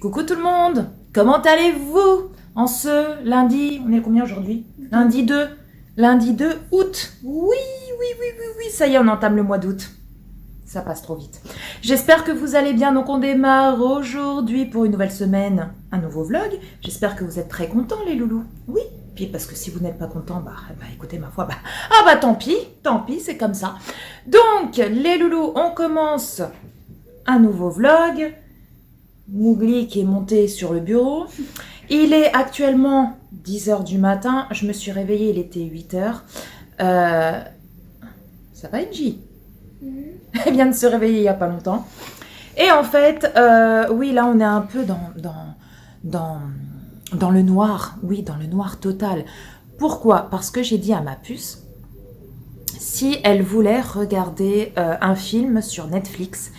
Coucou tout le monde, comment allez-vous en ce lundi, on est le combien aujourd'hui? Lundi 2 août. Oui, ça y est, on entame le mois d'août. Ça passe trop vite. J'espère que vous allez bien, donc on démarre aujourd'hui pour une nouvelle semaine, un nouveau vlog. J'espère que vous êtes très contents les loulous. Oui, puis parce que si vous n'êtes pas contents, bah écoutez ma foi, tant pis, c'est comme ça. Donc les loulous, on commence un nouveau vlog. Mougli qui est monté sur le bureau. Il est actuellement 10h du matin. Je me suis réveillée, il était 8h. Ça va, Engie? Elle vient de se réveiller il n'y a pas longtemps. Et en fait, oui, là, on est un peu dans le noir. Oui, dans le noir total. Pourquoi? Parce que j'ai dit à ma puce, si elle voulait regarder un film sur Netflix,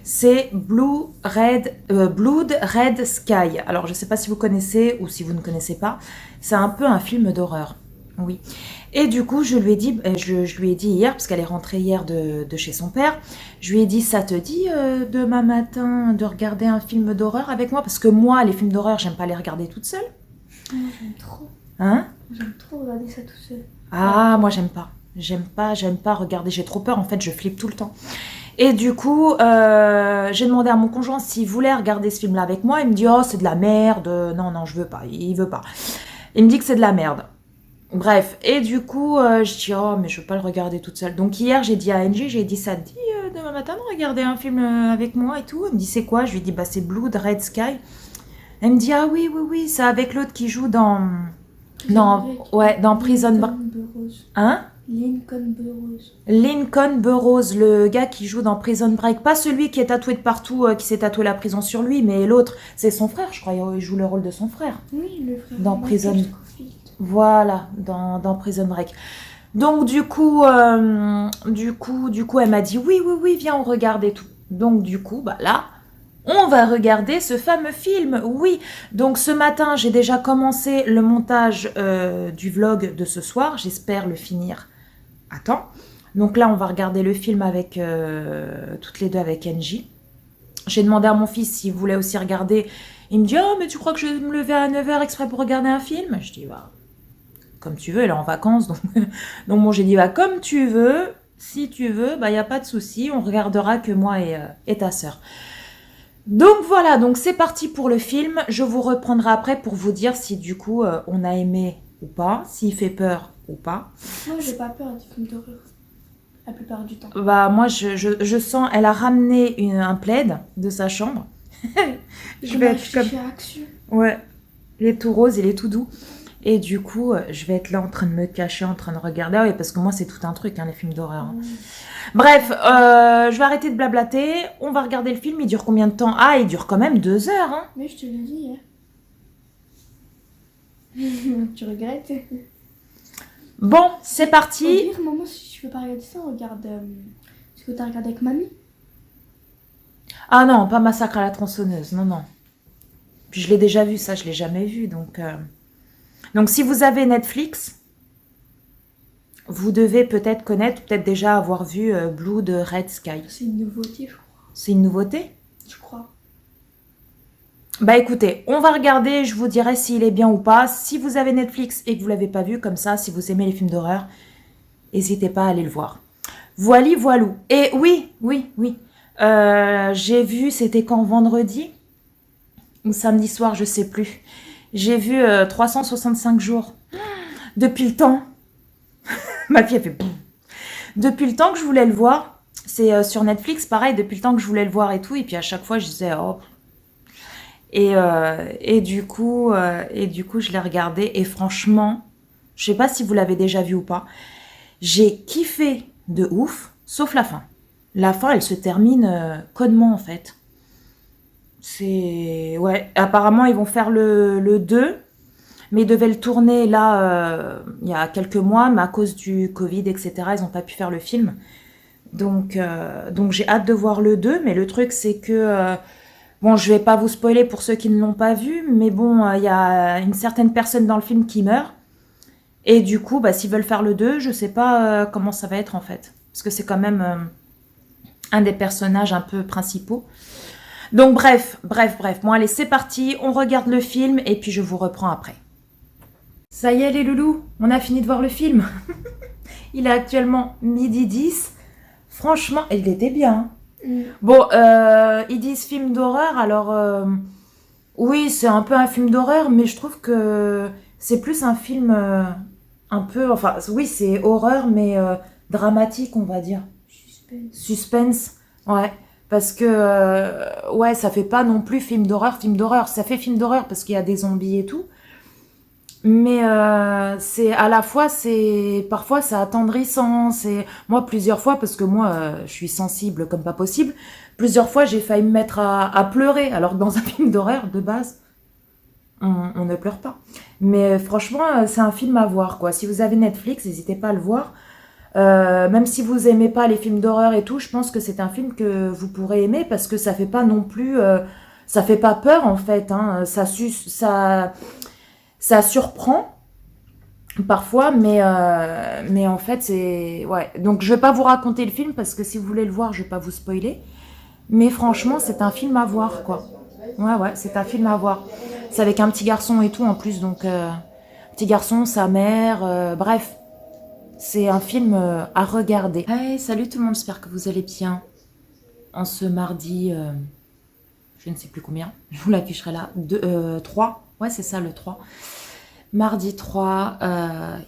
c'est Blood Red Sky. Alors, je ne sais pas si vous connaissez ou si vous ne connaissez pas. C'est un peu un film d'horreur. Oui. Et du coup, je lui ai dit hier, parce qu'elle est rentrée hier de chez son père, je lui ai dit, ça te dit demain matin de regarder un film d'horreur avec moi? Parce que moi, les films d'horreur, j'aime pas les regarder toute seule. Moi, j'aime trop. Hein? J'aime trop regarder ça tout seul. Ah, moi, j'aime pas. J'aime pas regarder. J'ai trop peur. En fait, je flippe tout le temps. Et du coup, j'ai demandé à mon conjoint s'il voulait regarder ce film-là avec moi. Il me dit, oh, c'est de la merde. Non, je veux pas. Il veut pas. Il me dit que c'est de la merde. Bref. Et du coup, je dis, oh, mais je veux pas le regarder toute seule. Donc hier, j'ai dit à Angie, j'ai dit, ça te dit demain matin de regarder un film avec moi et tout. Elle me dit, c'est quoi? Je lui ai dit, c'est Blood Red Sky. Elle me dit, ah oui, c'est avec l'autre qui joue dans Prison Break. Hein? Lincoln Burrows, le gars qui joue dans Prison Break. Pas celui qui est tatoué de partout, qui s'est tatoué la prison sur lui, mais l'autre, c'est son frère, je crois. Il joue le rôle de son frère. Oui, le frère. Dans Prison. Voilà, dans Prison Break. Donc du coup, elle m'a dit oui, viens, on regarde et tout. Donc du coup, là, on va regarder ce fameux film, oui. Donc ce matin, j'ai déjà commencé le montage du vlog de ce soir. J'espère le finir à temps. Donc là, on va regarder le film avec toutes les deux avec Angie. J'ai demandé à mon fils s'il voulait aussi regarder. Il me dit, oh, mais tu crois que je vais me lever à 9h exprès pour regarder un film? Je dis, comme tu veux, elle est en vacances. Donc bon, j'ai dit, comme tu veux. Si tu veux, il n'y a pas de souci. On regardera que moi et ta sœur. Donc voilà, donc c'est parti pour le film. Je vous reprendrai après pour vous dire si du coup on a aimé ou pas, s'il fait peur ou pas. Moi, j'ai pas peur des films d'horreur, la plupart du temps. Moi, je sens, elle a ramené un plaid de sa chambre. Je vais être comme... Action. Ouais, il est tout rose, il est tout doux. Et du coup, je vais être là en train de me cacher, en train de regarder. Ah oui, parce que moi, c'est tout un truc, les films d'horreur. Bref, je vais arrêter de blablater. On va regarder le film. Il dure combien de temps? Ah, il dure quand même 2 heures. Mais je te l'ai dit. Tu regrettes? Bon, c'est parti. Dire, maman, si tu veux pas regarder ça, regarde ce que tu as regardé avec mamie. Ah non, pas Massacre à la tronçonneuse. Non. Puis je l'ai déjà vu, ça, je l'ai jamais vu. Donc si vous avez Netflix, vous devez peut-être connaître, peut-être déjà avoir vu Blood Red Sky. C'est une nouveauté, je crois. C'est une nouveauté? Je crois. Écoutez, on va regarder, je vous dirai s'il est bien ou pas. Si vous avez Netflix et que vous ne l'avez pas vu, comme ça, si vous aimez les films d'horreur, n'hésitez pas à aller le voir. Voilou. Et oui. J'ai vu, c'était quand, vendredi ou samedi soir, je sais plus. J'ai vu 365 jours. Depuis le temps. Ma fille a fait boum. Depuis le temps que je voulais le voir. C'est sur Netflix, pareil, depuis le temps que je voulais le voir et tout. Et puis à chaque fois, je disais, oh. Et du coup, je l'ai regardé. Et franchement, je sais pas si vous l'avez déjà vu ou pas. J'ai kiffé de ouf, sauf la fin. La fin, elle se termine connement, en fait. Ouais, apparemment, ils vont faire le 2. Mais ils devaient le tourner là, il y a quelques mois, mais à cause du Covid, etc., ils n'ont pas pu faire le film. Donc j'ai hâte de voir le 2, mais le truc, c'est que... je vais pas vous spoiler pour ceux qui ne l'ont pas vu, mais bon, il y a une certaine personne dans le film qui meurt. Et du coup, s'ils veulent faire le 2, je sais pas comment ça va être, en fait. Parce que c'est quand même un des personnages un peu principaux. Donc bref. Bon allez, c'est parti, on regarde le film et puis je vous reprends après. Ça y est les loulous, on a fini de voir le film. Il est actuellement 12h10. Franchement, il était bien. Bon, ils disent film d'horreur, alors oui, c'est un peu un film d'horreur, mais je trouve que c'est plus un film un peu, enfin oui, c'est horreur, mais dramatique, on va dire. Suspense, ouais. Parce que, ouais, ça fait pas non plus film d'horreur. Ça fait film d'horreur parce qu'il y a des zombies et tout. Mais c'est à la fois, c'est parfois c'est attendrissant. C'est moi plusieurs fois parce que moi je suis sensible comme pas possible. Plusieurs fois j'ai failli me mettre à pleurer. Alors que dans un film d'horreur de base, on ne pleure pas. Mais franchement, c'est un film à voir quoi. Si vous avez Netflix, n'hésitez pas à le voir. Même si vous aimez pas les films d'horreur et tout, je pense que c'est un film que vous pourrez aimer parce que ça fait pas non plus, ça fait pas peur en fait. Hein. Ça surprend parfois, mais en fait c'est ouais. Donc je vais pas vous raconter le film parce que si vous voulez le voir, je vais pas vous spoiler. Mais franchement, c'est un film à voir quoi. Ouais, c'est un film à voir. C'est avec un petit garçon et tout en plus, donc petit garçon, sa mère, bref. C'est un film à regarder. Hey, salut tout le monde, j'espère que vous allez bien. En ce mardi, je ne sais plus combien, je vous l'afficherai là, 3, ouais c'est ça le 3. Mardi 3,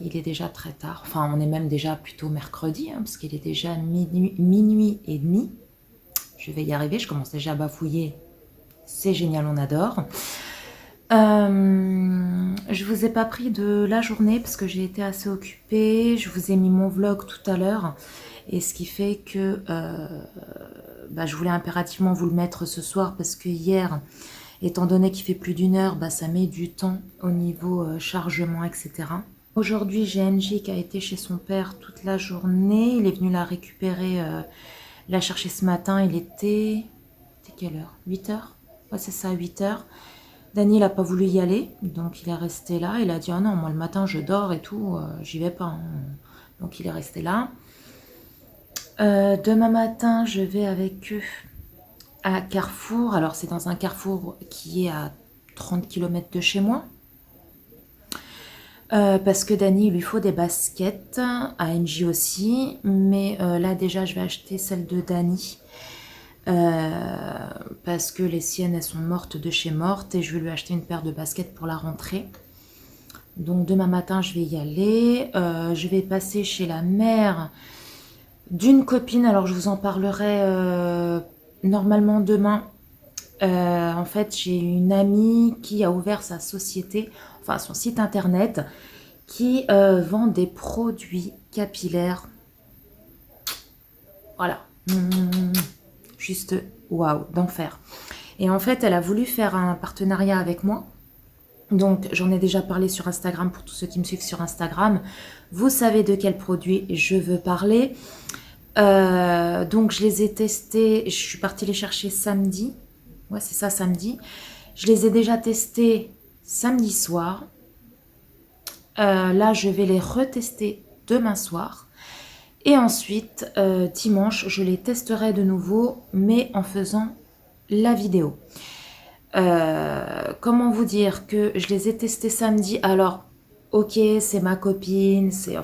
il est déjà très tard, enfin on est même déjà plutôt mercredi, hein, parce qu'il est déjà minuit et demi. Je vais y arriver, je commence déjà à bafouiller, c'est génial, on adore. Je vous ai pas pris de la journée parce que j'ai été assez occupée. Je vous ai mis mon vlog tout à l'heure et ce qui fait que je voulais impérativement vous le mettre ce soir parce que hier, étant donné qu'il fait plus d'1 heure, ça met du temps au niveau chargement, etc. Aujourd'hui, j'ai NJ qui a été chez son père toute la journée. Il est venu la récupérer, la chercher ce matin. Il était... C'était quelle heure? 8 heures? Ouais, c'est ça, 8 heures. Dany, il n'a pas voulu y aller, donc il est resté là. Il a dit, ah non, moi le matin je dors et tout, j'y vais pas. Hein. Donc il est resté là. Demain matin, je vais avec eux à Carrefour. Alors c'est dans un Carrefour qui est à 30 km de chez moi. Parce que Dany, il lui faut des baskets, à NJ aussi. Mais là déjà, je vais acheter celle de Dany. Parce que les siennes elles sont mortes de chez mortes et je vais lui acheter une paire de baskets pour la rentrée. Donc demain matin je vais y aller. Je vais passer chez la mère d'une copine, alors je vous en parlerai normalement demain. En fait j'ai une amie qui a ouvert sa société, enfin son site internet, qui vend des produits capillaires. Voilà. Juste waouh, d'enfer. Et en fait, elle a voulu faire un partenariat avec moi. Donc, j'en ai déjà parlé sur Instagram pour tous ceux qui me suivent sur Instagram. Vous savez de quel produit je veux parler. Donc, je les ai testés. Je suis partie les chercher samedi. Ouais, c'est ça, samedi. Je les ai déjà testés samedi soir. Là, je vais les retester demain soir. Et ensuite, dimanche, je les testerai de nouveau, mais en faisant la vidéo. Comment vous dire que je les ai testés samedi. Alors, ok, c'est ma copine, c'est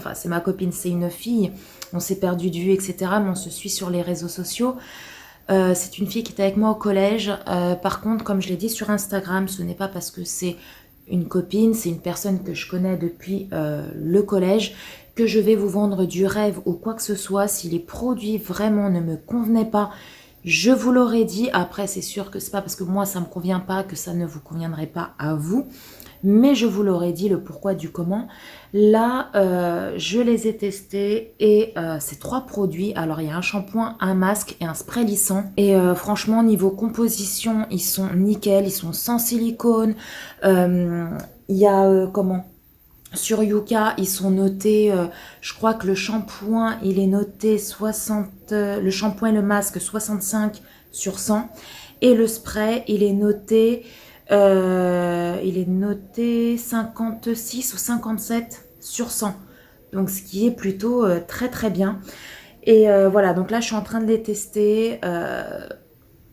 une fille. On s'est perdu de vue, etc. Mais on se suit sur les réseaux sociaux. C'est une fille qui était avec moi au collège. Par contre, comme je l'ai dit sur Instagram, ce n'est pas parce que c'est une copine, c'est une personne que je connais depuis le collège, que je vais vous vendre du rêve ou quoi que ce soit. Si les produits vraiment ne me convenaient pas, je vous l'aurais dit. Après, c'est sûr que c'est pas parce que moi ça me convient pas que ça ne vous conviendrait pas à vous. Mais je vous l'aurais dit, le pourquoi du comment. Là, je les ai testés et ces 3 produits. Alors, il y a un shampoing, un masque et un spray lissant. Et franchement, niveau composition, ils sont nickel. Ils sont sans silicone. Il y a, sur Yuka, ils sont notés, je crois que le shampoing, il est noté 60, le shampoing et le masque 65 sur 100. Et le spray, il est noté 56 ou 57 sur 100. Donc, ce qui est plutôt très très bien. Et voilà, donc là, je suis en train de les tester.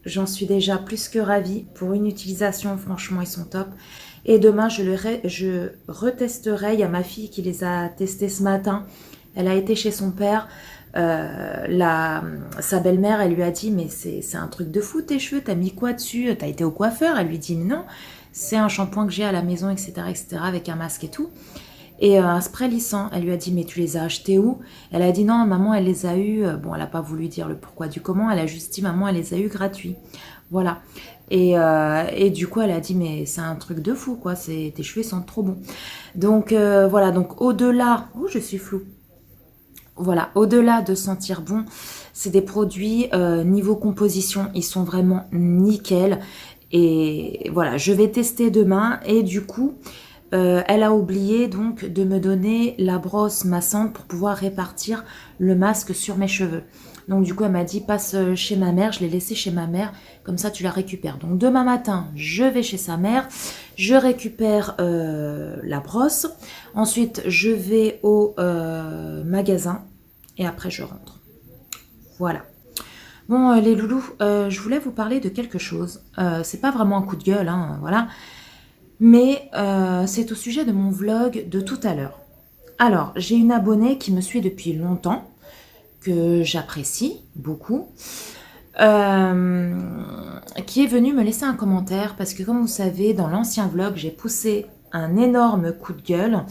J'en suis déjà plus que ravie. Pour une utilisation, franchement, ils sont top. Et demain, je retesterai. Il y a ma fille qui les a testés ce matin. Elle a été chez son père. Sa belle-mère, elle lui a dit, mais c'est un truc de fou tes cheveux, t'as mis quoi dessus? T'as été au coiffeur? Elle lui dit, non, c'est un shampoing que j'ai à la maison, etc., etc., avec un masque et tout. Et un spray lissant, elle lui a dit, mais tu les as achetés où? Elle a dit, non, maman, elle les a eus. Bon, elle n'a pas voulu dire le pourquoi du comment, elle a juste dit, maman, elle les a eus gratuits. Voilà. Et du coup, elle a dit, mais c'est un truc de fou, quoi, tes cheveux sont trop bons. Donc, voilà, donc au-delà, oh, je suis floue. Voilà, au-delà de sentir bon, c'est des produits, niveau composition, ils sont vraiment nickel. Et voilà, je vais tester demain. Et du coup, elle a oublié donc de me donner la brosse massante pour pouvoir répartir le masque sur mes cheveux. Donc du coup, elle m'a dit, passe chez ma mère. Je l'ai laissé chez ma mère, comme ça tu la récupères. Donc demain matin, je vais chez sa mère, je récupère la brosse. Ensuite, je vais au magasin et après je rentre. Voilà. Bon, les loulous, je voulais vous parler de quelque chose. C'est pas vraiment un coup de gueule, hein, voilà. Mais c'est au sujet de mon vlog de tout à l'heure. Alors, j'ai une abonnée qui me suit depuis longtemps, que j'apprécie beaucoup, qui est venue me laisser un commentaire, parce que comme vous savez, dans l'ancien vlog, j'ai poussé un énorme coup de gueule.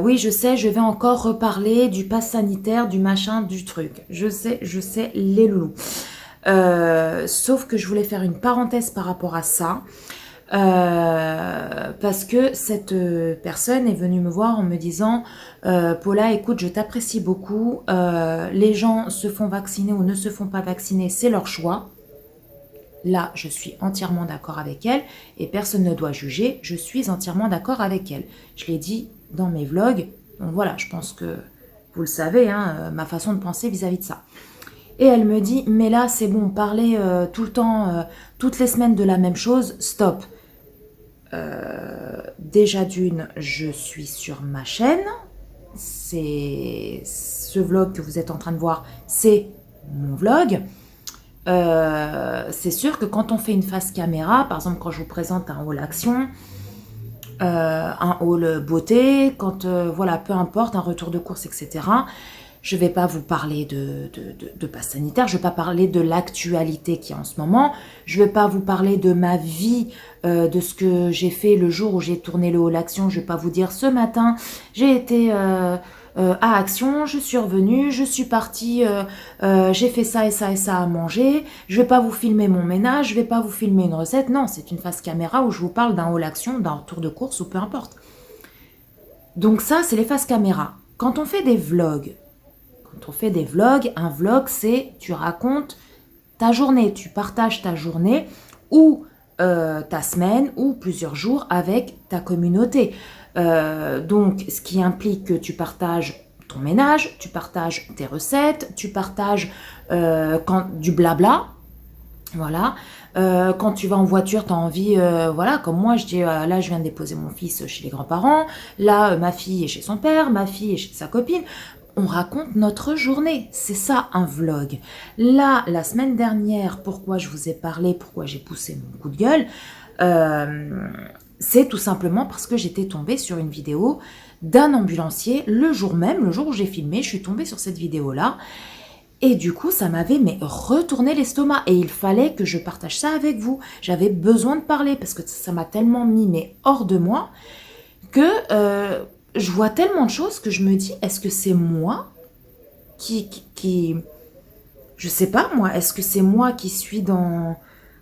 Oui, je sais, je vais encore reparler du pass sanitaire, du machin, du truc. Je sais, les loulous. Sauf que je voulais faire une parenthèse par rapport à ça. Parce que cette personne est venue me voir en me disant Paula, écoute, je t'apprécie beaucoup, les gens se font vacciner ou ne se font pas vacciner, c'est leur choix. Là, je suis entièrement d'accord avec elle et personne ne doit juger, je suis entièrement d'accord avec elle. Je l'ai dit dans mes vlogs, donc voilà, je pense que vous le savez, hein, ma façon de penser vis-à-vis de ça. Et elle me dit, mais là, c'est bon, parler tout le temps, toutes les semaines de la même chose, stop. Déjà d'une, je suis sur ma chaîne. C'est ce vlog que vous êtes en train de voir, c'est mon vlog. C'est sûr que quand on fait une face caméra, par exemple quand je vous présente un haul action, un haul beauté, quand voilà, peu importe, un retour de course, etc. Je ne vais pas vous parler de passe sanitaire, je ne vais pas parler de l'actualité qui est en ce moment, je ne vais pas vous parler de ma vie, de ce que j'ai fait le jour où j'ai tourné le haul action, je ne vais pas vous dire ce matin, j'ai été à Action, je suis revenue, je suis partie, j'ai fait ça et ça et ça à manger, je ne vais pas vous filmer mon ménage, je ne vais pas vous filmer une recette, non, c'est une face caméra où je vous parle d'un haul action, d'un retour de course ou peu importe. Donc ça, c'est les faces caméra. Quand on fait des vlogs, un vlog, c'est tu racontes ta journée, tu partages ta journée ou ta semaine ou plusieurs jours avec ta communauté. Donc, ce qui implique que tu partages ton ménage, tu partages tes recettes, tu partages du blabla. Voilà. Quand tu vas en voiture, tu as envie, voilà, comme moi, je dis, là, je viens de déposer mon fils chez les grands-parents, là, ma fille est chez son père, ma fille est chez sa copine. On raconte notre journée, c'est ça un vlog. Là, la semaine dernière, pourquoi je vous ai parlé, pourquoi j'ai poussé mon coup de gueule, c'est tout simplement parce que j'étais tombée sur une vidéo d'un ambulancier le jour même, le jour où j'ai filmé, je suis tombée sur cette vidéo-là. Et du coup, ça m'avait retourné l'estomac et il fallait que je partage ça avec vous. J'avais besoin de parler parce que ça m'a tellement mis hors de moi que je vois tellement de choses que je me dis, est-ce que c'est moi qui je sais pas moi, est-ce que c'est moi qui suis dans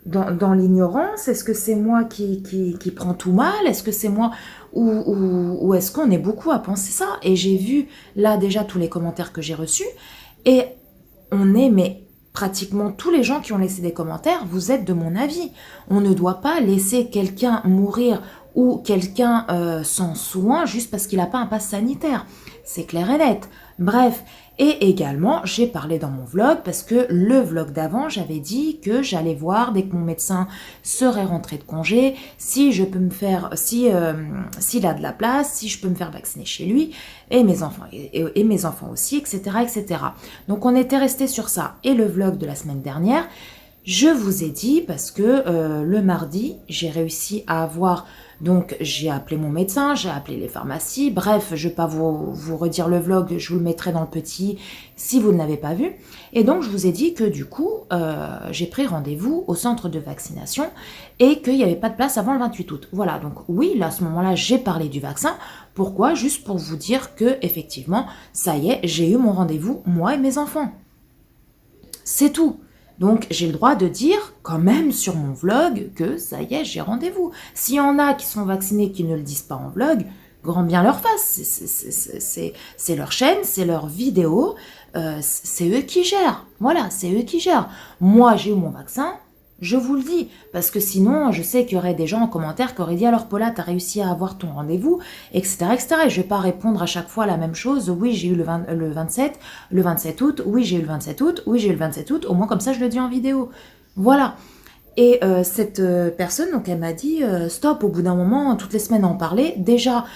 l'ignorance? Est-ce que c'est moi qui prend tout mal? Est-ce que c'est moi ou est-ce qu'on est beaucoup à penser ça? Et j'ai vu là déjà tous les commentaires que j'ai reçus et on est, mais pratiquement tous les gens qui ont laissé des commentaires, vous êtes de mon avis. On ne doit pas laisser quelqu'un mourir ou quelqu'un sans soin juste parce qu'il n'a pas un pass sanitaire. C'est clair et net. Bref, et également, j'ai parlé dans mon vlog parce que le vlog d'avant, j'avais dit que j'allais voir dès que mon médecin serait rentré de congé, si je peux me faire, s'il a de la place, si je peux me faire vacciner chez lui, et mes enfants, et mes enfants aussi, etc., etc. Donc on était resté sur ça. Et le vlog de la semaine dernière, Je vous ai dit parce que le mardi, j'ai réussi à avoir... Donc, j'ai appelé mon médecin, j'ai appelé les pharmacies. Bref, je ne vais pas vous redire le vlog, je vous le mettrai dans le petit si vous ne l'avez pas vu. Et donc, je vous ai dit que du coup, j'ai pris rendez-vous au centre de vaccination et qu'il n'y avait pas de place avant le 28 août. Voilà, donc oui, là, à ce moment-là, j'ai parlé du vaccin. Pourquoi? Juste pour vous dire que effectivement, ça y est, j'ai eu mon rendez-vous, moi et mes enfants. C'est tout. Donc, j'ai le droit de dire quand même sur mon vlog que ça y est, j'ai rendez-vous. S'il y en a qui sont vaccinés qui ne le disent pas en vlog, grand bien leur face. C'est leur chaîne, c'est leur vidéo, c'est eux qui gèrent. Voilà, c'est eux qui gèrent. Moi, j'ai eu mon vaccin, je vous le dis. Parce que sinon, je sais qu'il y aurait des gens en commentaire qui auraient dit alors Paula, t'as réussi à avoir ton rendez-vous, etc., etc. Et je ne vais pas répondre à chaque fois la même chose. Oui, j'ai eu le 27 août. Oui, j'ai eu le 27 août. Oui, j'ai eu le 27 août. Au moins, comme ça, je le dis en vidéo. Voilà. Et cette personne, donc, elle m'a dit stop, au bout d'un moment, toutes les semaines en parler. Déjà,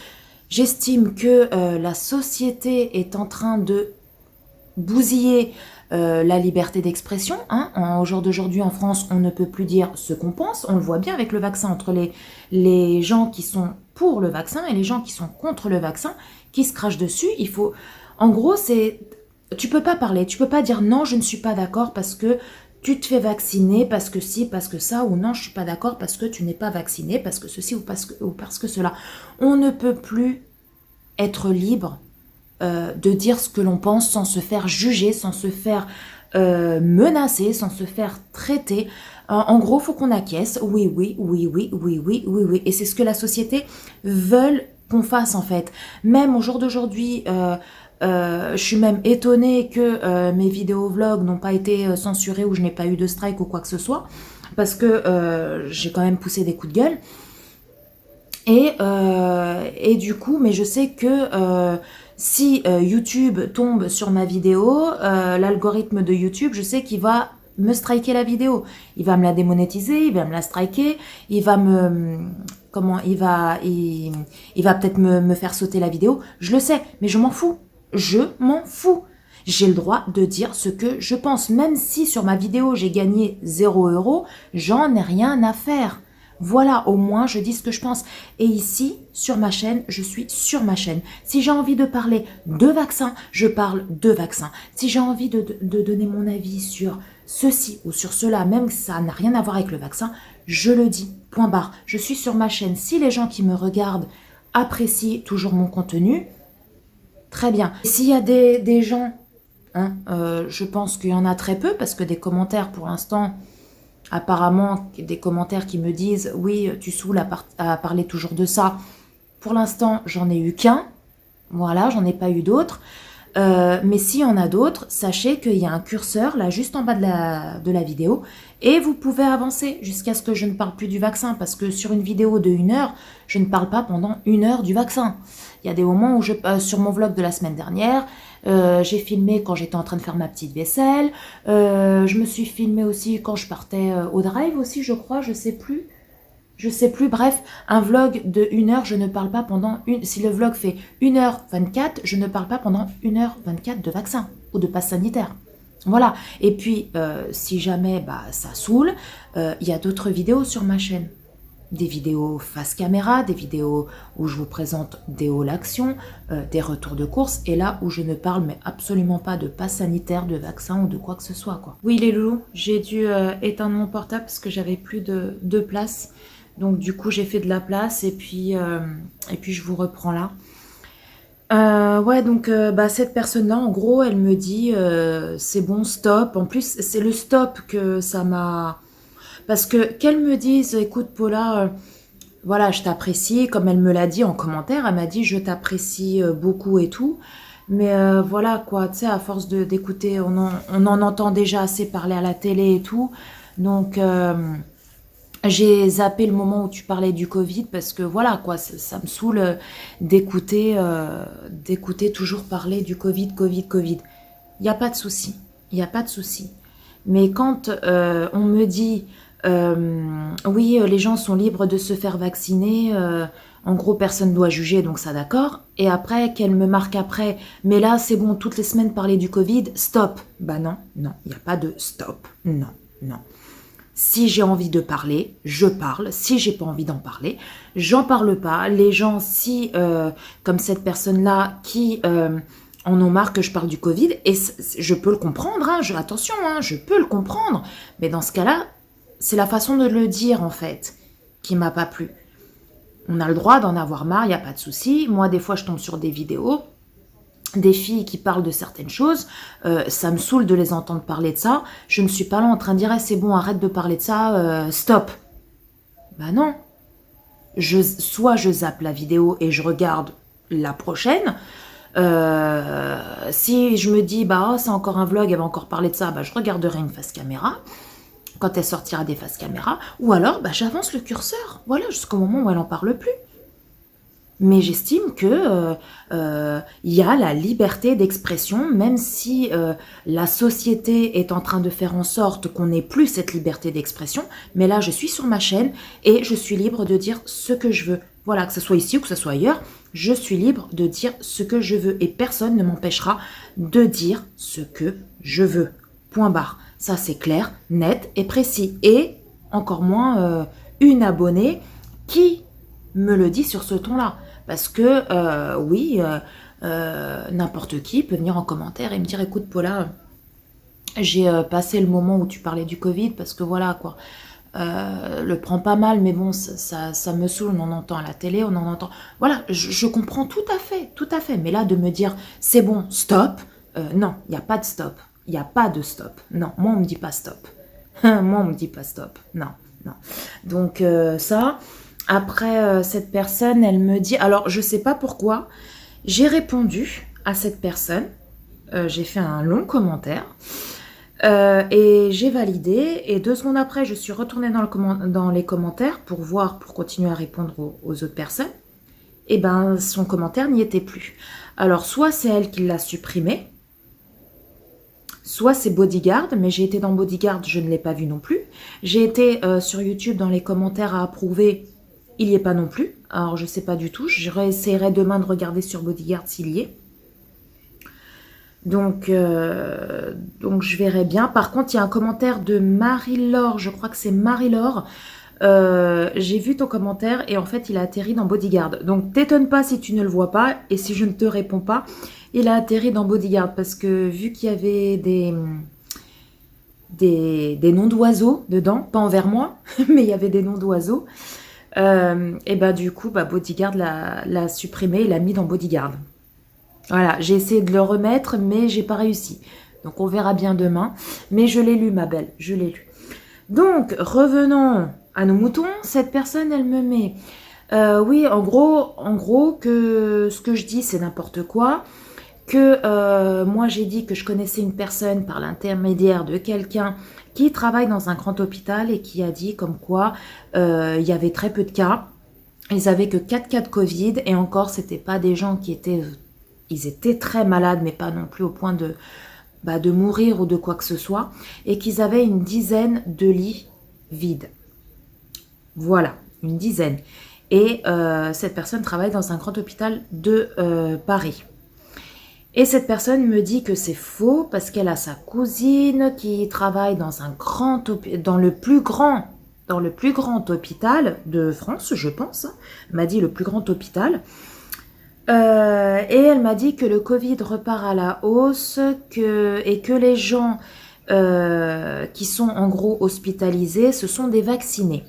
j'estime que la société est en train de bousiller la liberté d'expression. Hein. Au jour d'aujourd'hui, en France, on ne peut plus dire ce qu'on pense. On le voit bien avec le vaccin, entre les gens qui sont pour le vaccin et les gens qui sont contre le vaccin, qui se crachent dessus. Il faut... En gros, tu peux pas parler, tu peux pas dire non, je ne suis pas d'accord parce que tu te fais vacciner, parce que si, parce que ça, ou non, je suis pas d'accord parce que tu n'es pas vacciné, parce que ceci ou parce que cela. On ne peut plus être libre de dire ce que l'on pense sans se faire juger, sans se faire menacer, sans se faire traiter. En gros, faut qu'on acquiesce. Oui, oui, oui, oui, oui, oui, oui, oui. Et c'est ce que la société veut qu'on fasse en fait. Même au jour d'aujourd'hui, je suis même étonnée que mes vidéos vlogs n'ont pas été censurées ou je n'ai pas eu de strike ou quoi que ce soit. Parce que j'ai quand même poussé des coups de gueule. Et du coup, mais je sais que si YouTube tombe sur ma vidéo, l'algorithme de YouTube, je sais qu'il va me striker la vidéo. Il va me la démonétiser, il va me la striker, il va me... Comment il va peut-être me faire sauter la vidéo. Je le sais, mais je m'en fous. Je m'en fous. J'ai le droit de dire ce que je pense. Même si sur ma vidéo, j'ai gagné 0 €, j'en ai rien à faire. Voilà, au moins, je dis ce que je pense. Et ici, sur ma chaîne, je suis sur ma chaîne. Si j'ai envie de parler de vaccins, je parle de vaccins. Si j'ai envie de donner mon avis sur ceci ou sur cela, même si ça n'a rien à voir avec le vaccin, je le dis, point barre. Je suis sur ma chaîne. Si les gens qui me regardent apprécient toujours mon contenu, très bien. S'il y a des gens, je pense qu'il y en a très peu, parce que des commentaires, pour l'instant... Apparemment, des commentaires qui me disent « Oui, tu saoules à parler toujours de ça ». Pour l'instant, j'en ai eu qu'un. Voilà, j'en ai pas eu d'autres. Mais s'il y en a d'autres, sachez qu'il y a un curseur là, juste en bas de la vidéo. Et vous pouvez avancer jusqu'à ce que je ne parle plus du vaccin. Parce que sur une vidéo de 1 heure, je ne parle pas pendant 1 heure du vaccin. Il y a des moments où sur mon vlog de la semaine dernière, j'ai filmé quand j'étais en train de faire ma petite vaisselle. Je me suis filmée aussi quand je partais au drive aussi, je crois, je sais plus. Je sais plus, bref, un vlog de 1 heure, je ne parle pas pendant si le vlog fait 1h24, je ne parle pas pendant 1h24 de vaccin ou de passe sanitaire. Voilà. Et puis, si jamais ça saoule, il y a d'autres vidéos sur ma chaîne. Des vidéos face caméra, des vidéos où je vous présente des hauts l'action, des retours de course, et là où je ne parle mais absolument pas de passe sanitaire, de vaccin ou de quoi que ce soit, quoi. Oui les loulous, j'ai dû éteindre mon portable parce que j'avais plus de place, donc du coup j'ai fait de la place et puis je vous reprends là. Ouais, donc cette personne-là, en gros, elle me dit c'est bon, stop. En plus, c'est le stop que ça m'a... Parce que qu'elle me dise, écoute Paula, voilà, je t'apprécie, comme elle me l'a dit en commentaire, elle m'a dit je t'apprécie beaucoup et tout. Mais voilà quoi, tu sais, à force d'écouter, on en entend déjà assez parler à la télé et tout. Donc j'ai zappé le moment où tu parlais du Covid parce que voilà quoi, ça me saoule d'écouter toujours parler du Covid, Covid, Covid. Il n'y a pas de souci, il n'y a pas de souci. Mais quand on me dit oui, les gens sont libres de se faire vacciner, en gros personne ne doit juger, donc ça d'accord. Et après, qu'elle me marque après, mais là c'est bon, toutes les semaines parler du Covid, stop. Bah non, non, il n'y a pas de stop, non, non. Si j'ai envie de parler, je parle. Si j'ai pas envie d'en parler, j'en parle pas. Les gens, si, comme cette personne-là, qui en ont marre que je parle du Covid, et je peux le comprendre, hein, attention, hein, je peux le comprendre. Mais dans ce cas-là, c'est la façon de le dire, en fait, qui m'a pas plu. On a le droit d'en avoir marre, il n'y a pas de souci. Moi, des fois, je tombe sur des vidéos, des filles qui parlent de certaines choses, ça me saoule de les entendre parler de ça. Je ne suis pas là en train de dire, c'est bon, arrête de parler de ça, stop. Ben non. Soit je zappe la vidéo et je regarde la prochaine. Si je me dis, c'est encore un vlog, elle va encore parler de ça, je regarderai une face caméra. Quand elle sortira des faces caméra. Ou alors, j'avance le curseur. Voilà, jusqu'au moment où elle n'en parle plus. Mais j'estime que y a la liberté d'expression, même si la société est en train de faire en sorte qu'on n'ait plus cette liberté d'expression. Mais là, je suis sur ma chaîne et je suis libre de dire ce que je veux. Voilà, que ce soit ici ou que ce soit ailleurs, je suis libre de dire ce que je veux. Et personne ne m'empêchera de dire ce que je veux. Point barre. Ça, c'est clair, net et précis. Et encore moins une abonnée qui me le dit sur ce ton-là. Parce que, oui, n'importe qui peut venir en commentaire et me dire, écoute Paula, j'ai passé le moment où tu parlais du Covid, parce que voilà, quoi. Le prend pas mal, mais bon, ça me saoule, on en entend à la télé, on en entend... Voilà, je comprends tout à fait. Mais là, de me dire, c'est bon, stop, non, il n'y a pas de stop. Il n'y a pas de stop. Non, moi, on me dit pas stop. Moi, on me dit pas stop. Non. Donc, ça... Après, cette personne, elle me dit... Alors, je sais pas pourquoi, j'ai répondu à cette personne. J'ai fait un long commentaire. Et j'ai validé. Et 2 secondes après, je suis retournée dans les commentaires pour continuer à répondre aux autres personnes. Et son commentaire n'y était plus. Alors, soit c'est elle qui l'a supprimé, soit c'est Bodyguard, mais j'ai été dans Bodyguard, je ne l'ai pas vu non plus. J'ai été sur YouTube dans les commentaires à approuver, il n'y est pas non plus. Alors je ne sais pas du tout, je réessayerai demain de regarder sur Bodyguard s'il y est. Donc je verrai bien. Par contre, il y a un commentaire de Marie-Laure, je crois que c'est Marie-Laure. J'ai vu ton commentaire et en fait il a atterri dans Bodyguard. Donc t'étonne pas si tu ne le vois pas et si je ne te réponds pas. Il a atterri dans Bodyguard parce que vu qu'il y avait des noms d'oiseaux dedans, pas envers moi, mais il y avait des noms d'oiseaux, et du coup Bodyguard l'a supprimé, il l'a mis dans Bodyguard. Voilà, j'ai essayé de le remettre mais j'ai pas réussi. Donc on verra bien demain. Mais je l'ai lu ma belle, je l'ai lu. Donc revenons à nos moutons. Cette personne elle me met... oui, en gros que ce que je dis c'est n'importe quoi. Que moi j'ai dit que je connaissais une personne par l'intermédiaire de quelqu'un qui travaille dans un grand hôpital et qui a dit comme quoi il y avait très peu de cas. Ils avaient que 4 cas de Covid et encore c'était pas des gens qui étaient... Ils étaient très malades mais pas non plus au point de mourir ou de quoi que ce soit. Et qu'ils avaient une dizaine de lits vides. Voilà, une dizaine. Et cette personne travaille dans un grand hôpital de Paris. Et cette personne me dit que c'est faux parce qu'elle a sa cousine qui travaille dans le plus grand hôpital de France, je pense. Elle m'a dit le plus grand hôpital. Et elle m'a dit que le Covid repart à la hausse et que les gens qui sont en gros hospitalisés, ce sont des vaccinés.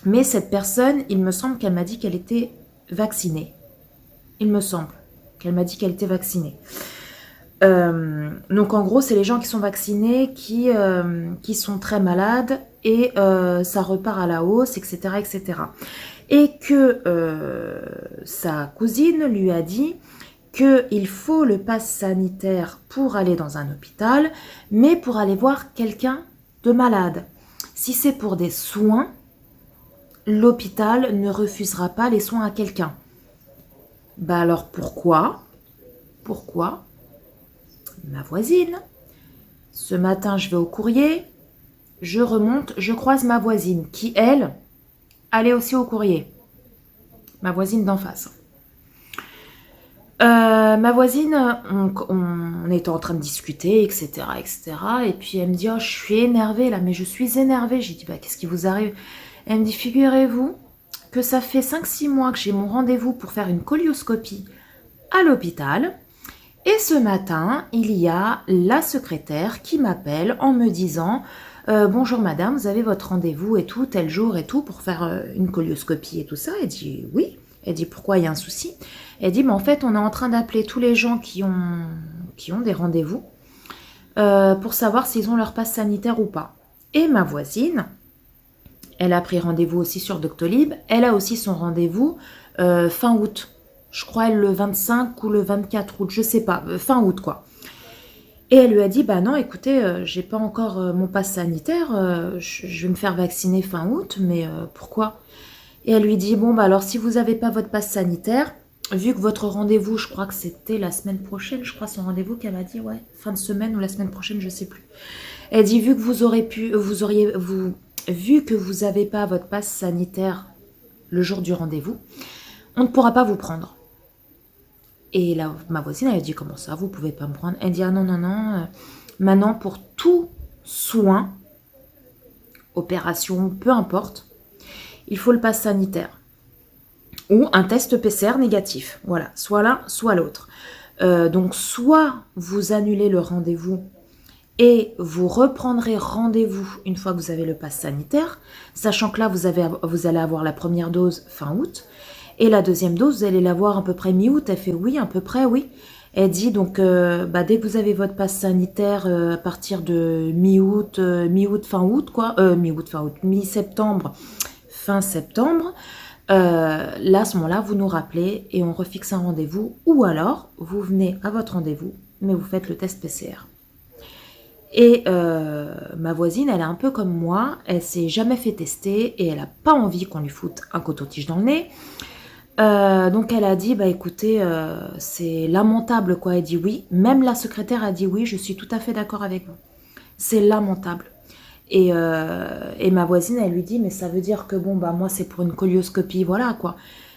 Mais cette personne, il me semble qu'elle m'a dit qu'elle était vaccinée. Il me semble qu'elle m'a dit qu'elle était vaccinée. Donc en gros, c'est les gens qui sont vaccinés qui sont très malades et ça repart à la hausse, etc. etc. Et que sa cousine lui a dit qu'il faut le pass sanitaire pour aller dans un hôpital, mais pour aller voir quelqu'un de malade. Si c'est pour des soins, l'hôpital ne refusera pas les soins à quelqu'un. Alors pourquoi ma voisine, ce matin je vais au courrier, je remonte, je croise ma voisine qui elle allait aussi au courrier, ma voisine d'en face. Ma voisine, on était en train de discuter, etc., etc. Et puis elle me dit, oh, je suis énervée là, mais je suis énervée. J'ai dit, bah, qu'est-ce qui vous arrive? Elle me dit, figurez-vous que ça fait 5-6 mois que j'ai mon rendez-vous pour faire une colioscopie à l'hôpital. Et ce matin, il y a la secrétaire qui m'appelle en me disant, bonjour madame, vous avez votre rendez-vous et tout, tel jour et tout, pour faire une colioscopie et tout ça. Elle dit, oui. Elle dit, pourquoi, il y a un souci? Elle dit, mais en fait, on est en train d'appeler tous les gens qui ont des rendez-vous pour savoir s'ils ont leur passe sanitaire ou pas. Et ma voisine, elle a pris rendez-vous aussi sur Doctolib. Elle a aussi son rendez-vous fin août. Je crois le 25 ou le 24 août, je sais pas, fin août quoi. Et elle lui a dit, bah non, écoutez, j'ai pas encore mon passe sanitaire, je vais me faire vacciner fin août, mais pourquoi? Et elle lui dit, bon, bah alors si vous n'avez pas votre passe sanitaire, vu que votre rendez-vous, je crois que c'était la semaine prochaine, je crois son rendez-vous qu'elle m'a dit, ouais, fin de semaine ou la semaine prochaine, je sais plus. Elle dit, vu que vu que vous n'avez pas votre passe sanitaire le jour du rendez-vous, on ne pourra pas vous prendre. Et là, ma voisine, elle a dit, comment ça, vous pouvez pas me prendre? Elle dit, ah non, non, non, maintenant pour tout soin, opération, peu importe, il faut le pass sanitaire ou un test PCR négatif. Voilà, soit l'un, soit l'autre. Donc, soit vous annulez le rendez-vous et vous reprendrez rendez-vous une fois que vous avez le pass sanitaire, sachant que là, vous allez avoir la première dose fin août et la deuxième dose, vous allez l'avoir à peu près mi-août. Elle fait oui, à peu près, oui. Elle dit donc, dès que vous avez votre passe sanitaire à partir de mi-août, fin août, quoi, mi-août, fin août, mi-septembre, fin septembre, là, à ce moment-là, vous nous rappelez et on refixe un rendez-vous. Ou alors, vous venez à votre rendez-vous, mais vous faites le test PCR. Et ma voisine, elle est un peu comme moi, elle s'est jamais fait tester et elle n'a pas envie qu'on lui foute un coton-tige dans le nez. Donc elle a dit, bah écoutez, c'est lamentable quoi. Elle dit oui, même la secrétaire a dit oui, je suis tout à fait d'accord avec vous. C'est lamentable. Et ma voisine, elle lui dit, mais ça veut dire que bon, bah moi c'est pour une colioscopie, voilà quoi.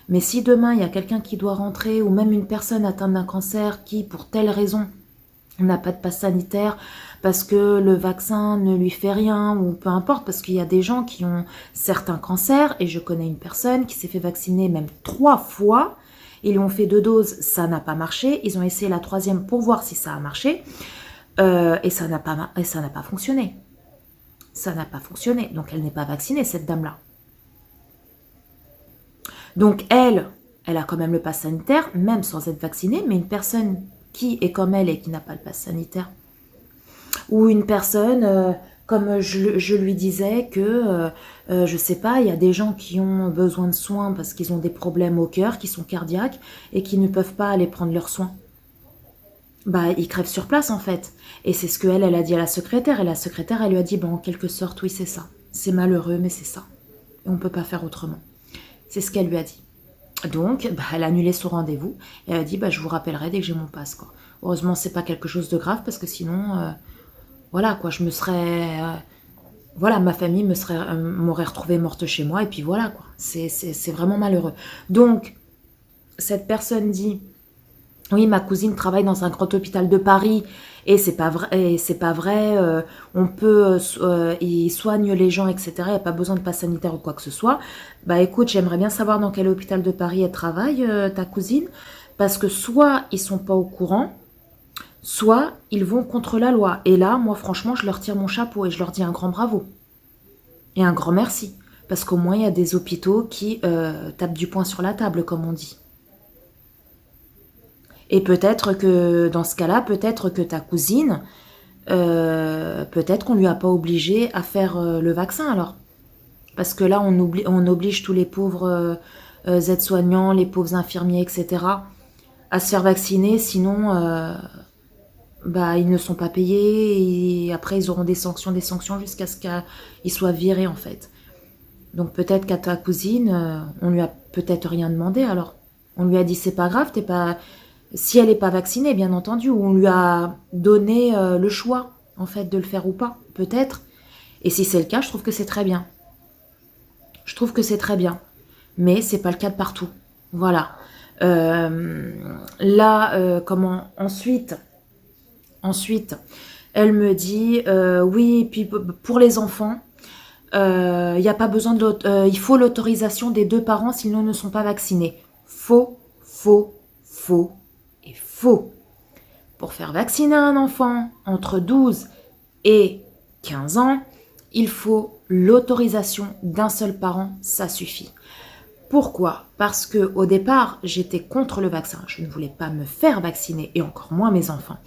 Mais si demain il y a quelqu'un qui doit rentrer ou même une personne atteinte d'un cancer qui, pour telle raison, n'a pas de passe sanitaire parce que le vaccin ne lui fait rien ou peu importe, parce qu'il y a des gens qui ont certains cancers et je connais une personne qui s'est fait vacciner même 3 fois, ils lui ont fait 2 doses, ça n'a pas marché, ils ont essayé la 3e pour voir si ça a marché et ça n'a pas fonctionné. Ça n'a pas fonctionné, donc elle n'est pas vaccinée cette dame-là. Donc elle a quand même le pass sanitaire, même sans être vaccinée, mais une personne qui est comme elle et qui n'a pas le pass sanitaire. Ou une personne, comme je lui disais, que, je sais pas, il y a des gens qui ont besoin de soins parce qu'ils ont des problèmes au cœur, qui sont cardiaques, et qui ne peuvent pas aller prendre leurs soins. Bah, ils crèvent sur place, en fait. Et c'est ce qu'elle a dit à la secrétaire, et la secrétaire, elle lui a dit, en quelque sorte, oui, c'est ça. C'est malheureux, mais c'est ça. Et on ne peut pas faire autrement. C'est ce qu'elle lui a dit. Donc, elle a annulé son rendez-vous, et elle a dit, je vous rappellerai dès que j'ai mon passe, quoi. Heureusement, c'est pas quelque chose de grave, parce que sinon, voilà, quoi, je me serais... voilà, ma famille m'aurait retrouvée morte chez moi, et puis voilà, quoi. C'est vraiment malheureux. Donc, cette personne dit, oui, ma cousine travaille dans un grand hôpital de Paris, et c'est pas vrai, on peut, ils soignent les gens, etc., il n'y a pas besoin de passe sanitaire ou quoi que ce soit. Bah écoute, j'aimerais bien savoir dans quel hôpital de Paris elle travaille, ta cousine, parce que soit ils sont pas au courant, soit ils vont contre la loi. Et là, moi, franchement, je leur tire mon chapeau et je leur dis un grand bravo. Et un grand merci. Parce qu'au moins, il y a des hôpitaux qui tapent du poing sur la table, comme on dit. Et peut-être que, dans ce cas-là, peut-être que ta cousine, peut-être qu'on lui a pas obligé à faire le vaccin, alors. Parce que là, on oblige tous les pauvres aides-soignants, les pauvres infirmiers, etc., à se faire vacciner, sinon... ils ne sont pas payés et après ils auront des sanctions jusqu'à ce qu'ils soient virés en fait. Donc peut-être qu'à ta cousine, on lui a peut-être rien demandé alors. On lui a dit c'est pas grave, si elle n'est pas vaccinée bien entendu, ou on lui a donné le choix en fait de le faire ou pas, peut-être. Et si c'est le cas, je trouve que c'est très bien. Je trouve que c'est très bien. Mais c'est pas le cas de partout. Voilà. Comment ensuite, elle me dit, oui, puis pour les enfants, y a pas besoin il faut l'autorisation des 2 parents sinon ils ne sont pas vaccinés. Faux, faux, faux et faux. Pour faire vacciner un enfant entre 12 et 15 ans, il faut l'autorisation d'un seul parent, ça suffit. Pourquoi? Parce que au départ, j'étais contre le vaccin. Je ne voulais pas me faire vacciner et encore moins mes enfants.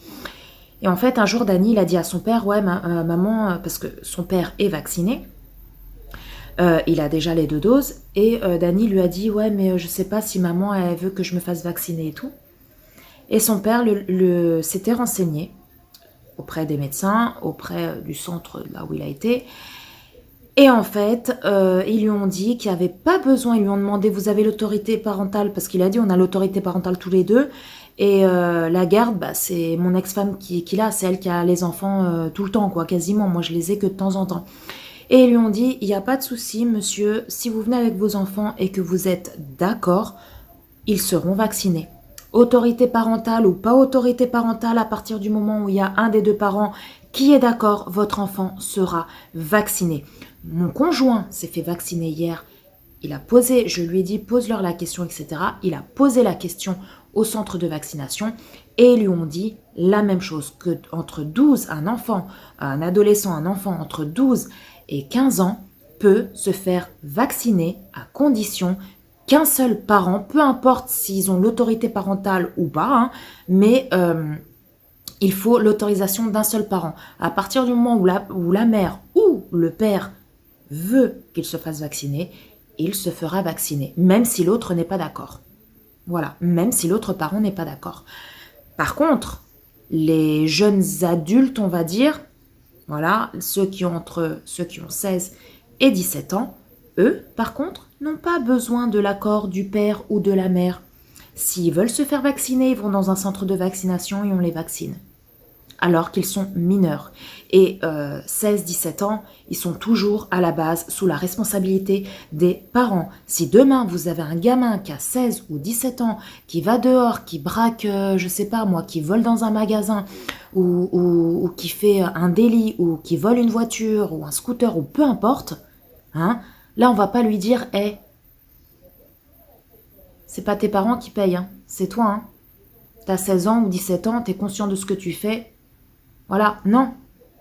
Et en fait, un jour, Dany, il a dit à son père, ouais, maman, parce que son père est vacciné, il a déjà les 2 doses, et Dany lui a dit, ouais, mais je sais pas si maman, elle veut que je me fasse vacciner et tout. Et son père s'était renseigné auprès des médecins, auprès du centre là où il a été. Et en fait, ils lui ont dit qu'il n'y avait pas besoin. Ils lui ont demandé, vous avez l'autorité parentale? Parce qu'il a dit, on a l'autorité parentale tous les deux. Et la garde, bah, c'est mon ex-femme qui l'a. C'est elle qui a les enfants tout le temps, quoi, quasiment. Moi, je les ai que de temps en temps. Et ils lui ont dit, il n'y a pas de souci, monsieur. Si vous venez avec vos enfants et que vous êtes d'accord, ils seront vaccinés. Autorité parentale ou pas autorité parentale, à partir du moment où il y a un des 2 parents qui est d'accord, votre enfant sera vacciné. Mon conjoint s'est fait vacciner hier. Il a posé, je lui ai dit, pose-leur la question, etc. Il a posé la question au centre de vaccination et ils lui ont dit la même chose, que entre 12, un adolescent, un enfant entre 12 et 15 ans peut se faire vacciner à condition qu'un seul parent, peu importe s'ils ont l'autorité parentale ou pas, hein, mais il faut l'autorisation d'un seul parent. À partir du moment où la mère ou le père veut qu'il se fasse vacciner, il se fera vacciner, même si l'autre n'est pas d'accord. Voilà, même si l'autre parent n'est pas d'accord. Par contre, les jeunes adultes, on va dire, voilà, ceux qui ont 16 et 17 ans, eux, par contre, n'ont pas besoin de l'accord du père ou de la mère. S'ils veulent se faire vacciner, ils vont dans un centre de vaccination et on les vaccine. Alors qu'ils sont mineurs. Et 16-17 ans, ils sont toujours à la base sous la responsabilité des parents. Si demain vous avez un gamin qui a 16 ou 17 ans, qui va dehors, qui braque, je sais pas moi, qui vole dans un magasin, ou qui fait un délit, ou qui vole une voiture, ou un scooter, ou peu importe, hein, là on va pas lui dire, hey, c'est pas tes parents qui payent, hein, c'est toi, hein. T'as 16 ans ou 17 ans, t'es conscient de ce que tu fais. Voilà, non.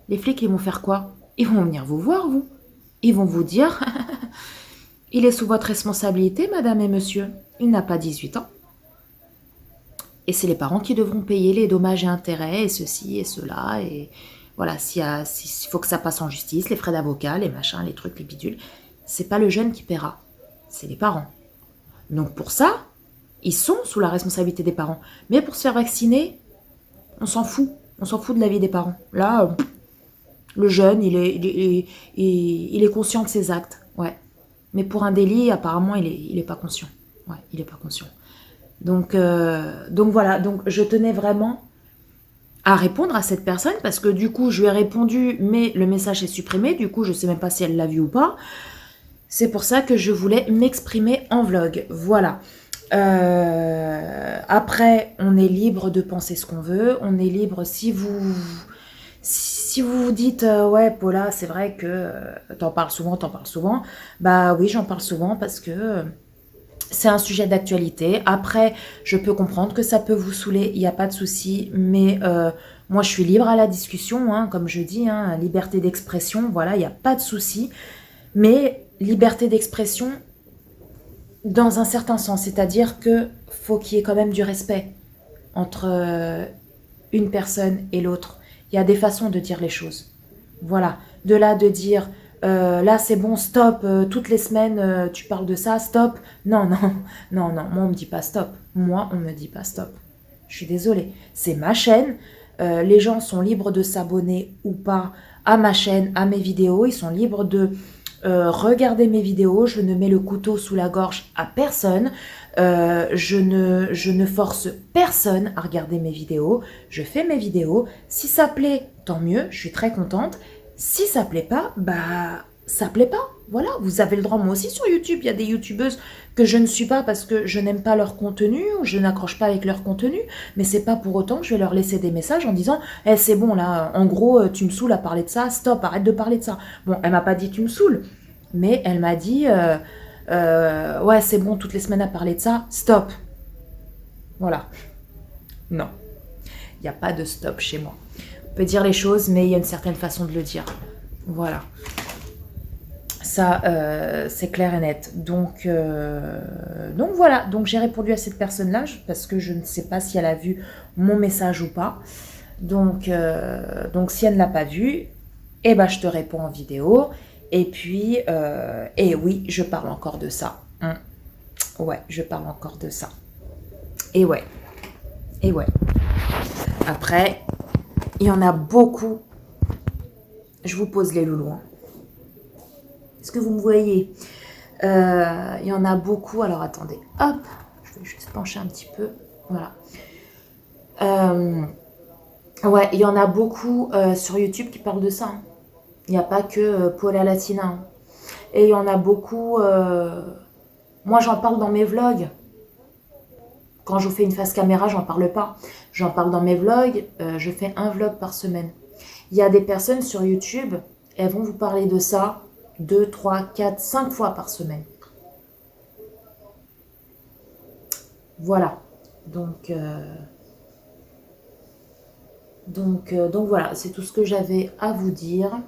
Les flics, ils vont faire quoi? Ils vont venir vous voir, vous. Ils vont vous dire, il est sous votre responsabilité, madame et monsieur. Il n'a pas 18 ans. Et c'est les parents qui devront payer les dommages et intérêts, et ceci et cela. Et voilà, s'il faut que ça passe en justice, les frais d'avocat, les machins, les trucs, les bidules, c'est pas le jeune qui paiera, c'est les parents. Donc pour ça, ils sont sous la responsabilité des parents. Mais pour se faire vacciner, on s'en fout. On s'en fout de la vie des parents. Là, le jeune, il est conscient de ses actes. Ouais. Mais pour un délit, apparemment, il est pas conscient. Ouais, il est pas conscient. Donc voilà. Donc je tenais vraiment à répondre à cette personne parce que du coup, je lui ai répondu, mais le message est supprimé. Du coup, je sais même pas si elle l'a vu ou pas. C'est pour ça que je voulais m'exprimer en vlog. Voilà. Après, on est libre de penser ce qu'on veut. On est libre si vous vous dites ouais Paula, c'est vrai que t'en parles souvent. Bah oui, j'en parle souvent parce que c'est un sujet d'actualité. Après, je peux comprendre que ça peut vous saouler, il n'y a pas de souci. Mais moi, je suis libre à la discussion, hein, comme je dis, hein, liberté d'expression, voilà, il n'y a pas de souci. Mais liberté d'expression dans un certain sens, c'est-à-dire que faut qu'il y ait quand même du respect entre une personne et l'autre. Il y a des façons de dire les choses. Voilà. De là de dire là c'est bon, stop, toutes les semaines tu parles de ça, stop. Non, moi on me dit pas stop. Moi on me dit pas stop. Je suis désolée. C'est ma chaîne. Les gens sont libres de s'abonner ou pas à ma chaîne, à mes vidéos. Ils sont libres de regarder mes vidéos. Je ne mets le couteau sous la gorge à personne. Je ne force personne à regarder mes vidéos. Je fais mes vidéos. Si ça plaît, tant mieux. Je suis très contente. Si ça plaît pas, bah ça plaît pas. Voilà, vous avez le droit. Moi aussi sur YouTube, il y a des youtubeuses que je ne suis pas parce que je n'aime pas leur contenu ou je n'accroche pas avec leur contenu, mais c'est pas pour autant que je vais leur laisser des messages en disant eh, c'est bon là, en gros, tu me saoules à parler de ça, stop, arrête de parler de ça. Bon, elle m'a pas dit tu me saoules, mais elle m'a dit ouais, c'est bon, toutes les semaines à parler de ça, stop. Voilà. Non, il n'y a pas de stop chez moi. On peut dire les choses, mais il y a une certaine façon de le dire. Voilà. Ça, c'est clair et net. Donc voilà. Donc j'ai répondu à cette personne-là parce que je ne sais pas si elle a vu mon message ou pas. Donc si elle ne l'a pas vu, eh ben, je te réponds en vidéo. Et puis, et oui, je parle encore de ça. Ouais, je parle encore de ça. Et ouais. Après, il y en a beaucoup. Je vous pose les loulous. Est-ce que vous me voyez? Il y en a beaucoup. Alors attendez, hop, je vais juste pencher un petit peu. Voilà. Ouais, il y en a beaucoup sur YouTube qui parlent de ça. Il n'y a pas que Paula Latina. Et il y en a beaucoup. Moi, j'en parle dans mes vlogs. Quand je fais une face caméra, j'en parle pas. J'en parle dans mes vlogs. Je fais un vlog par semaine. Il y a des personnes sur YouTube, elles vont vous parler de ça 2, 3, 4, 5 fois par semaine. Voilà. Donc voilà, c'est tout ce que j'avais à vous dire.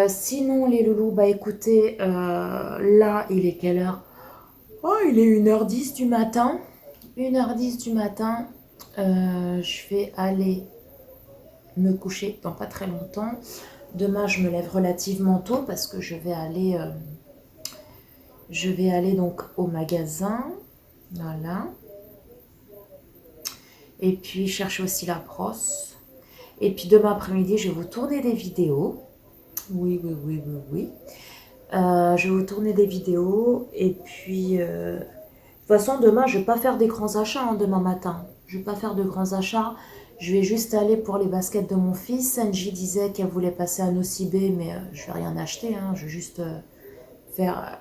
Sinon, les loulous, bah écoutez, là, il est quelle heure? Oh, il est 1h10 du matin. 1h10 du matin. Je vais aller me coucher dans pas très longtemps. Demain, je me lève relativement tôt parce que je vais aller donc au magasin. Voilà. Et puis, chercher aussi la brosse. Et puis, demain après-midi, je vais vous tourner des vidéos. Oui. Je vais vous tourner des vidéos. Et puis, de toute façon, demain, je vais pas faire des grands achats demain matin. Je vais pas faire de grands achats. Je vais juste aller pour les baskets de mon fils. Angie disait qu'elle voulait passer à Nocibé, mais je vais rien acheter. Je vais juste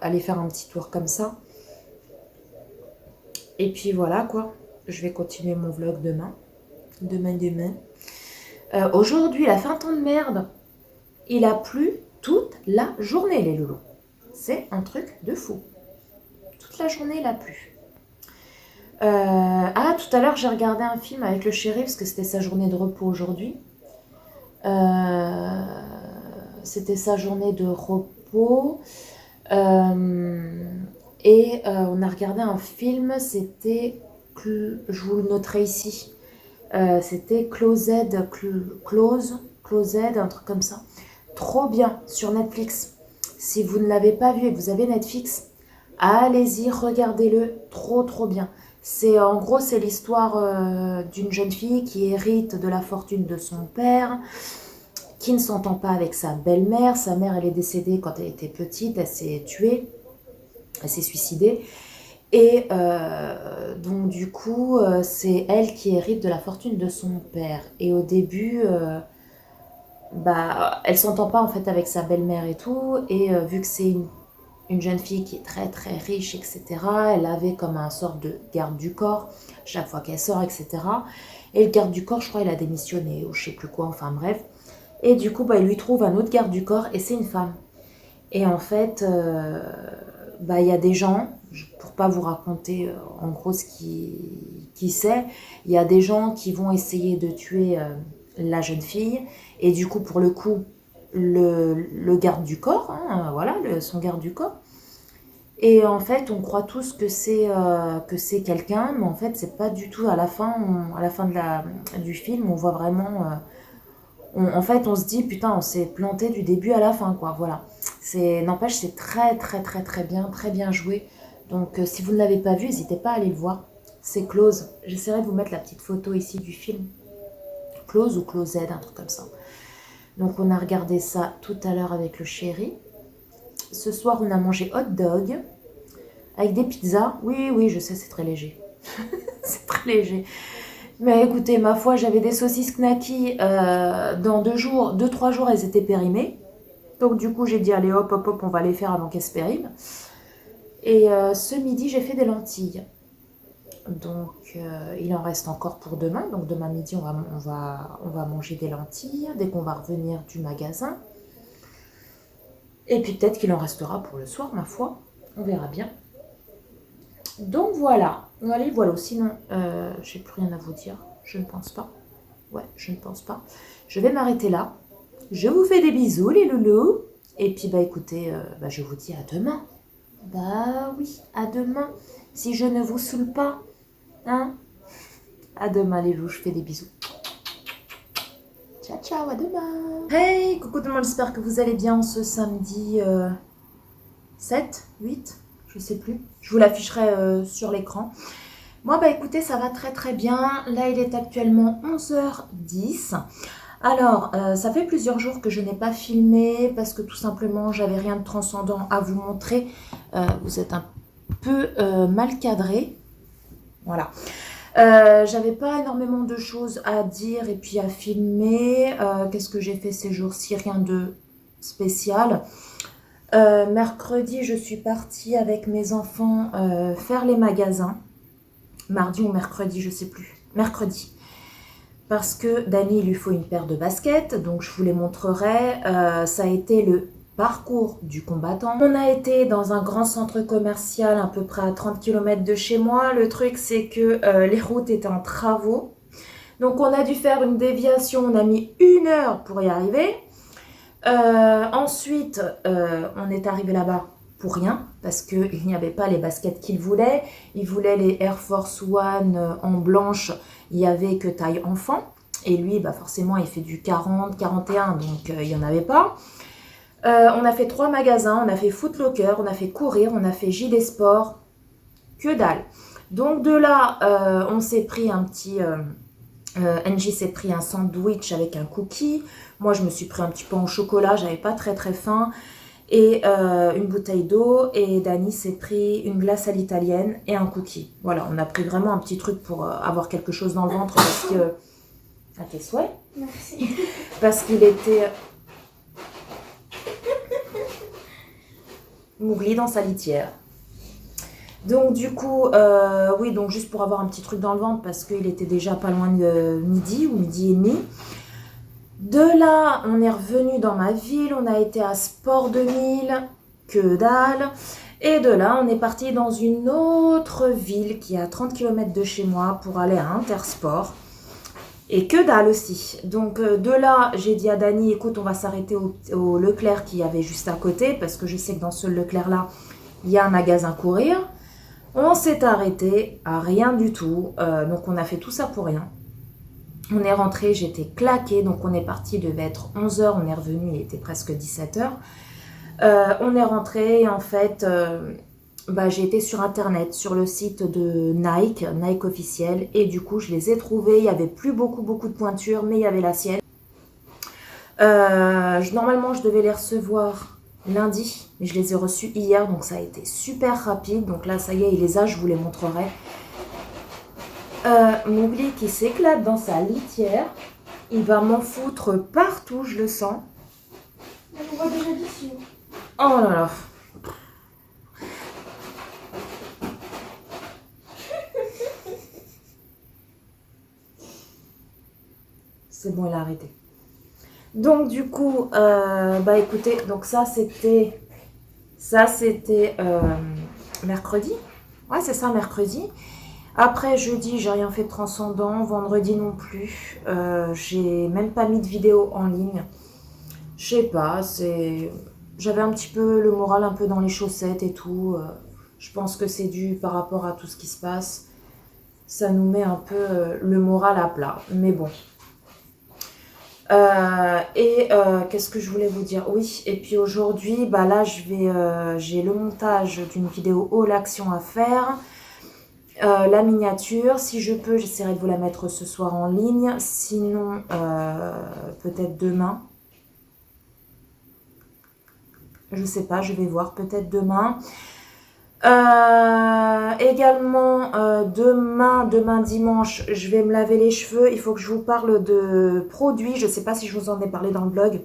aller faire un petit tour comme ça. Et puis voilà quoi. Je vais continuer mon vlog demain. Demain. Aujourd'hui, il a fait un temps de merde. Il a plu toute la journée, les loulous. C'est un truc de fou. Toute la journée, il a plu. Tout à l'heure, j'ai regardé un film avec le chéri parce que c'était sa journée de repos aujourd'hui. C'était sa journée de repos. On a regardé un film, c'était, je vous le noterai ici, c'était Closed, un truc comme ça. Trop bien, sur Netflix. Si vous ne l'avez pas vu et que vous avez Netflix, allez-y, regardez-le, trop bien. En gros, c'est l'histoire d'une jeune fille qui hérite de la fortune de son père, qui ne s'entend pas avec sa belle-mère. Sa mère, elle est décédée quand elle était petite, elle s'est tuée, elle s'est suicidée. Et donc du coup, c'est elle qui hérite de la fortune de son père. Et au début, elle s'entend pas en fait avec sa belle-mère et tout. Et vu que c'est une jeune fille qui est très très riche, etc., elle avait comme un sort de garde du corps chaque fois qu'elle sort, etc. Et le garde du corps, je crois, il a démissionné ou je sais plus quoi, enfin bref. Et du coup, il lui trouve un autre garde du corps et c'est une femme. Et en fait, il y a des gens, pour pas vous raconter en gros ce qui c'est, il y a des gens qui vont essayer de tuer la jeune fille. Et du coup, pour le coup, le garde du corps, voilà, son garde du corps. Et en fait, on croit tous que c'est quelqu'un, mais en fait, c'est pas du tout. À la fin du film, on voit vraiment. En fait, on se dit putain, on s'est planté du début à la fin, quoi. Voilà. N'empêche, c'est très bien joué. Donc, si vous ne l'avez pas vu, n'hésitez pas à aller le voir. C'est Close. J'essaierai de vous mettre la petite photo ici du film. Close ou Closed, un truc comme ça. Donc on a regardé ça tout à l'heure avec le chéri. Ce soir on a mangé hot dog avec des pizzas. Oui, je sais, c'est très léger. C'est très léger. Mais écoutez, ma foi, j'avais des saucisses knacky dans 2 jours, 2, 3 jours, elles étaient périmées. Donc du coup, j'ai dit, allez hop, hop, hop, on va les faire avant qu'elles se périment. Et ce midi, j'ai fait des lentilles. Donc il en reste encore pour demain. Donc demain midi, on va manger des lentilles dès qu'on va revenir du magasin. Et puis peut-être qu'il en restera pour le soir, ma foi. On verra bien. Donc voilà. Allez, voilà. Sinon, j'ai plus rien à vous dire. Je ne pense pas. Ouais, je ne pense pas. Je vais m'arrêter là. Je vous fais des bisous, les loulous. Et puis, bah écoutez, je vous dis à demain. Bah oui, à demain. Si je ne vous saoule pas. Hein? À demain, les loups. Je fais des bisous. Ciao, ciao, à demain. Hey, coucou tout le monde. J'espère que vous allez bien ce samedi 7, 8, je sais plus. Je vous l'afficherai sur l'écran. Moi, bah écoutez, ça va très très bien. Là, il est actuellement 11h10. Alors, ça fait plusieurs jours que je n'ai pas filmé parce que tout simplement, j'avais rien de transcendant à vous montrer. Vous êtes un peu mal cadré. Voilà. J'avais pas énormément de choses à dire et puis à filmer. Qu'est-ce que j'ai fait ces jours-ci? Rien de spécial. Mercredi, je suis partie avec mes enfants faire les magasins. Mardi ou mercredi, je sais plus. Mercredi. Parce que Dani, il lui faut une paire de baskets, donc je vous les montrerai. Ça a été le parcours du combattant. On a été dans un grand centre commercial à peu près à 30 km de chez moi. Le truc, c'est que les routes étaient en travaux. Donc on a dû faire une déviation, on a mis 1 heure pour y arriver. Ensuite, on est arrivé là-bas pour rien, parce qu'il n'y avait pas les baskets qu'il voulait. Il voulait les Air Force One en blanche, il n'y avait que taille enfant. Et lui, bah forcément, il fait du 40, 41, donc il n'y en avait pas. On a fait 3 magasins, on a fait Foot Locker, on a fait Courir, on a fait JD Sport, que dalle. Donc de là, on s'est pris un petit... Angie s'est pris un sandwich avec un cookie. Moi, je me suis pris un petit pain au chocolat, j'avais pas très très faim. Et une bouteille d'eau. Et Dani s'est pris une glace à l'italienne et un cookie. Voilà, on a pris vraiment un petit truc pour avoir quelque chose dans le ventre parce que... À tes souhaits. Merci. Parce qu'il était... mougli dans sa litière. Donc du coup, oui, donc juste pour avoir un petit truc dans le ventre parce qu'il était déjà pas loin de midi ou midi et demi. De là, on est revenu dans ma ville, on a été à Sport 2000, que dalle. Et de là, on est parti dans une autre ville qui est à 30 km de chez moi pour aller à Intersport. Et que dalle aussi. Donc de là, j'ai dit à Dani, écoute, on va s'arrêter au Leclerc qui y avait juste à côté parce que je sais que dans ce Leclerc-là, il y a un magasin Courir. On s'est arrêté à rien du tout, donc on a fait tout ça pour rien. On est rentré, j'étais claquée, donc on est parti, il devait être 11h, on est revenu, il était presque 17h. On est rentré et en fait, j'ai été sur internet, sur le site de Nike, Nike officiel, et du coup je les ai trouvés, il n'y avait plus beaucoup de pointures, mais il y avait la sienne. Normalement je devais les recevoir lundi, mais je les ai reçus hier, donc ça a été super rapide. Donc là, ça y est, il les a, je vous les montrerai. Mowgli qui s'éclate dans sa litière. Il va m'en foutre partout, je le sens. On voit déjà d'ici. Oh là là. C'est bon, il a arrêté. Donc du coup, écoutez, donc ça c'était mercredi. Ouais, c'est ça, mercredi. Après, jeudi, j'ai rien fait de transcendant. Vendredi non plus. J'ai même pas mis de vidéo en ligne. Je sais pas, j'avais un petit peu le moral un peu dans les chaussettes et tout. Je pense que c'est dû par rapport à tout ce qui se passe. Ça nous met un peu le moral à plat. Mais bon. Qu'est-ce que je voulais vous dire? Oui, et puis aujourd'hui, là, j'ai le montage d'une vidéo haul action à faire. La miniature, si je peux, j'essaierai de vous la mettre ce soir en ligne. Sinon, peut-être demain. Je sais pas, je vais voir, peut-être demain. Également, demain dimanche, je vais me laver les cheveux. Il faut que je vous parle de produits. Je ne sais pas si je vous en ai parlé dans le blog.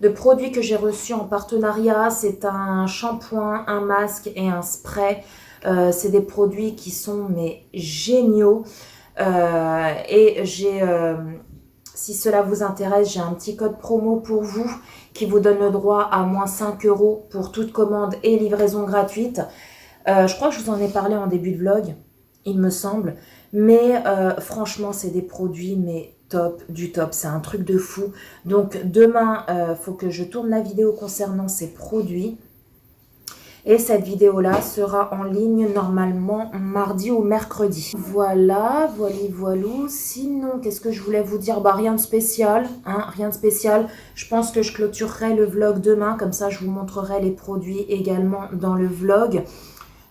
De produits que j'ai reçus en partenariat. C'est un shampoing, un masque et un spray. C'est des produits qui sont mais géniaux. Et si cela vous intéresse, j'ai un petit code promo pour vous qui vous donne le droit à moins 5 € pour toute commande et livraison gratuite. Je crois que je vous en ai parlé en début de vlog, il me semble. Mais franchement, c'est des produits mais top du top. C'est un truc de fou. Donc demain, faut que je tourne la vidéo concernant ces produits. Et cette vidéo-là sera en ligne normalement mardi ou mercredi. Voilà, voilou. Sinon, qu'est-ce que je voulais vous dire? Bah, rien de spécial, hein, rien de spécial. Je pense que je clôturerai le vlog demain. Comme ça, je vous montrerai les produits également dans le vlog.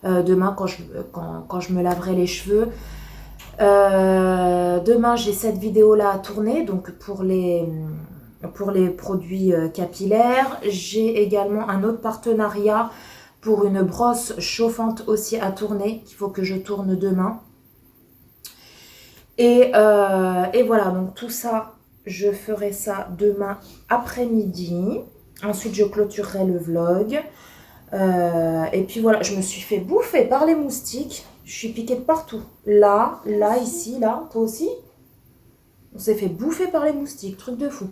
Demain, quand je me laverai les cheveux. Demain, j'ai cette vidéo-là à tourner. Donc, pour les produits capillaires. J'ai également un autre partenariat pour une brosse chauffante aussi à tourner, qu'il faut que je tourne demain. Et voilà, donc tout ça, je ferai ça demain après-midi. Ensuite, je clôturerai le vlog. Et puis voilà, je me suis fait bouffer par les moustiques. Je suis piquée de partout. Là, ici, là, toi aussi. On s'est fait bouffer par les moustiques, truc de fou.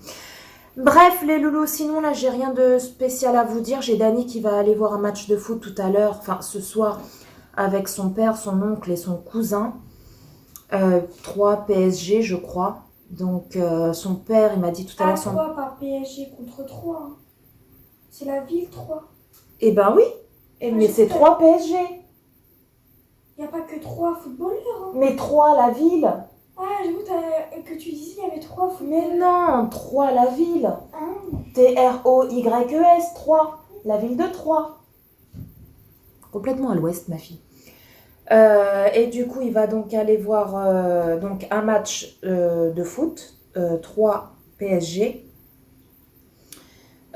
Bref, les loulous, sinon là, j'ai rien de spécial à vous dire. J'ai Dani qui va aller voir un match de foot tout à l'heure, enfin ce soir, avec son père, son oncle et son cousin. 3 PSG, je crois. Donc, son père, il m'a dit tout à l'heure... 3, pas PSG contre 3. Hein. C'est la ville 3. Eh ben oui, mais c'est 3 PSG. Il n'y a pas que 3 footballeurs. Hein. Mais 3 la ville. Ah, j'avoue que tu disais qu'il y avait 3 footballeurs. Mais non, 3 la ville. Ah. T-R-O-Y-E-S, 3. La ville de Troyes. Complètement à l'ouest, ma fille. Et du coup, il va donc aller voir donc un match de foot, 3 PSG.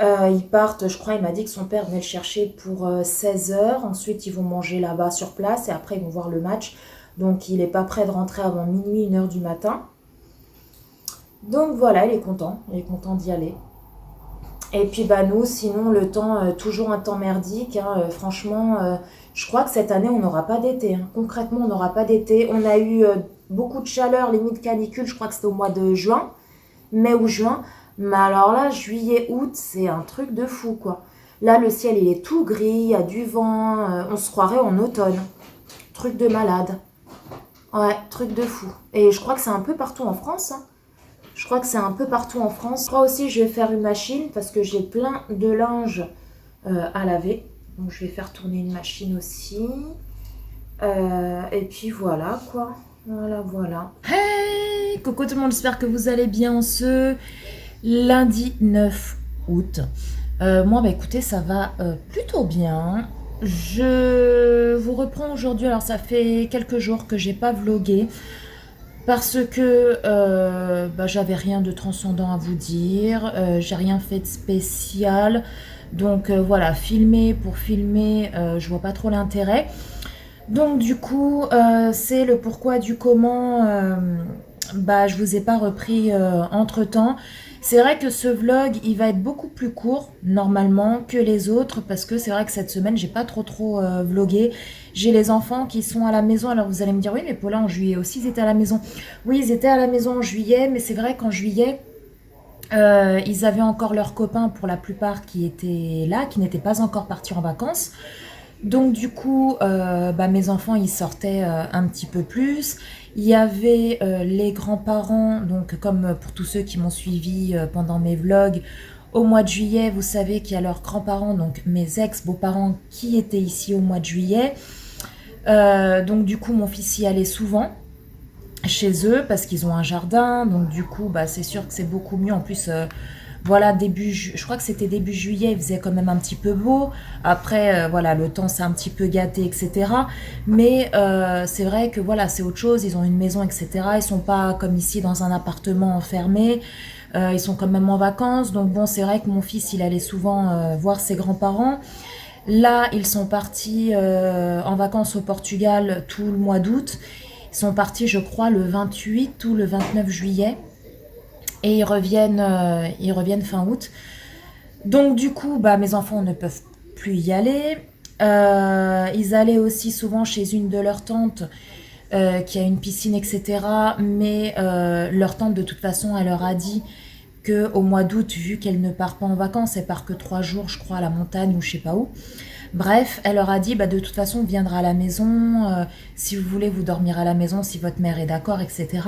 Ils partent, je crois, il m'a dit que son père venait le chercher pour 16 h. Ensuite, ils vont manger là-bas sur place et après, ils vont voir le match. Donc, il n'est pas prêt de rentrer avant minuit, 1 h du matin. Donc, voilà, il est content d'y aller. Et puis, bah, nous, sinon, le temps, toujours un temps merdique. Hein, franchement, je crois que cette année, on n'aura pas d'été. Hein. Concrètement, on n'aura pas d'été. On a eu beaucoup de chaleur, limite canicule. Je crois que c'était au mois de juin, mai ou juin. Mais alors là, juillet, août, c'est un truc de fou, quoi. Là, le ciel, il est tout gris, il y a du vent. On se croirait en automne. Truc de malade. Ouais, truc de fou. Et je crois que c'est un peu partout en France, hein. Je crois que c'est un peu partout en France. Je crois aussi que je vais faire une machine parce que j'ai plein de linge à laver. Donc je vais faire tourner une machine aussi. Et puis voilà quoi. Voilà. Hey, coucou tout le monde, j'espère que vous allez bien ce lundi 9 août. Moi, bah écoutez, ça va plutôt bien. Je vous reprends aujourd'hui. Alors ça fait quelques jours que j'ai pas vlogué. Parce que j'avais rien de transcendant à vous dire, j'ai rien fait de spécial, donc voilà, filmer pour filmer, je vois pas trop l'intérêt. Donc du coup, c'est le pourquoi du comment, je vous ai pas repris entre temps. C'est vrai que ce vlog, il va être beaucoup plus court normalement que les autres parce que c'est vrai que cette semaine, j'ai pas trop vlogué. J'ai les enfants qui sont à la maison. Alors vous allez me dire, oui, mais Paula, en juillet aussi, ils étaient à la maison. Oui, ils étaient à la maison en juillet, mais c'est vrai qu'en juillet, ils avaient encore leurs copains pour la plupart qui étaient là, qui n'étaient pas encore partis en vacances. Donc du coup, mes enfants, ils sortaient un petit peu plus. Il y avait les grands-parents, donc comme pour tous ceux qui m'ont suivi pendant mes vlogs, au mois de juillet, vous savez qu'il y a leurs grands-parents, donc mes ex-beaux-parents qui étaient ici au mois de juillet. Donc du coup, mon fils y allait souvent chez eux parce qu'ils ont un jardin. Donc du coup, c'est sûr que c'est beaucoup mieux. En plus, voilà, je crois que c'était début juillet, il faisait quand même un petit peu beau. Après, voilà, le temps s'est un petit peu gâté, etc. Mais c'est vrai que voilà, c'est autre chose. Ils ont une maison, etc. Ils sont pas comme ici dans un appartement enfermé. Ils sont quand même en vacances. Donc bon, c'est vrai que mon fils, il allait souvent voir ses grands-parents. Là, ils sont partis en vacances au Portugal tout le mois d'août. Ils sont partis, je crois, le 28 ou le 29 juillet. Et ils reviennent fin août. Donc du coup, bah, mes enfants ne peuvent plus y aller. Ils allaient aussi souvent chez une de leurs tantes qui a une piscine, etc. Mais leur tante, de toute façon, elle leur a dit que au mois d'août, vu qu'elle ne part pas en vacances, elle part que 3 jours, je crois, à la montagne ou je sais pas où. Bref, elle leur a dit, bah, de toute façon, on viendra à la maison. Si vous voulez, vous dormirez à la maison, si votre mère est d'accord, etc.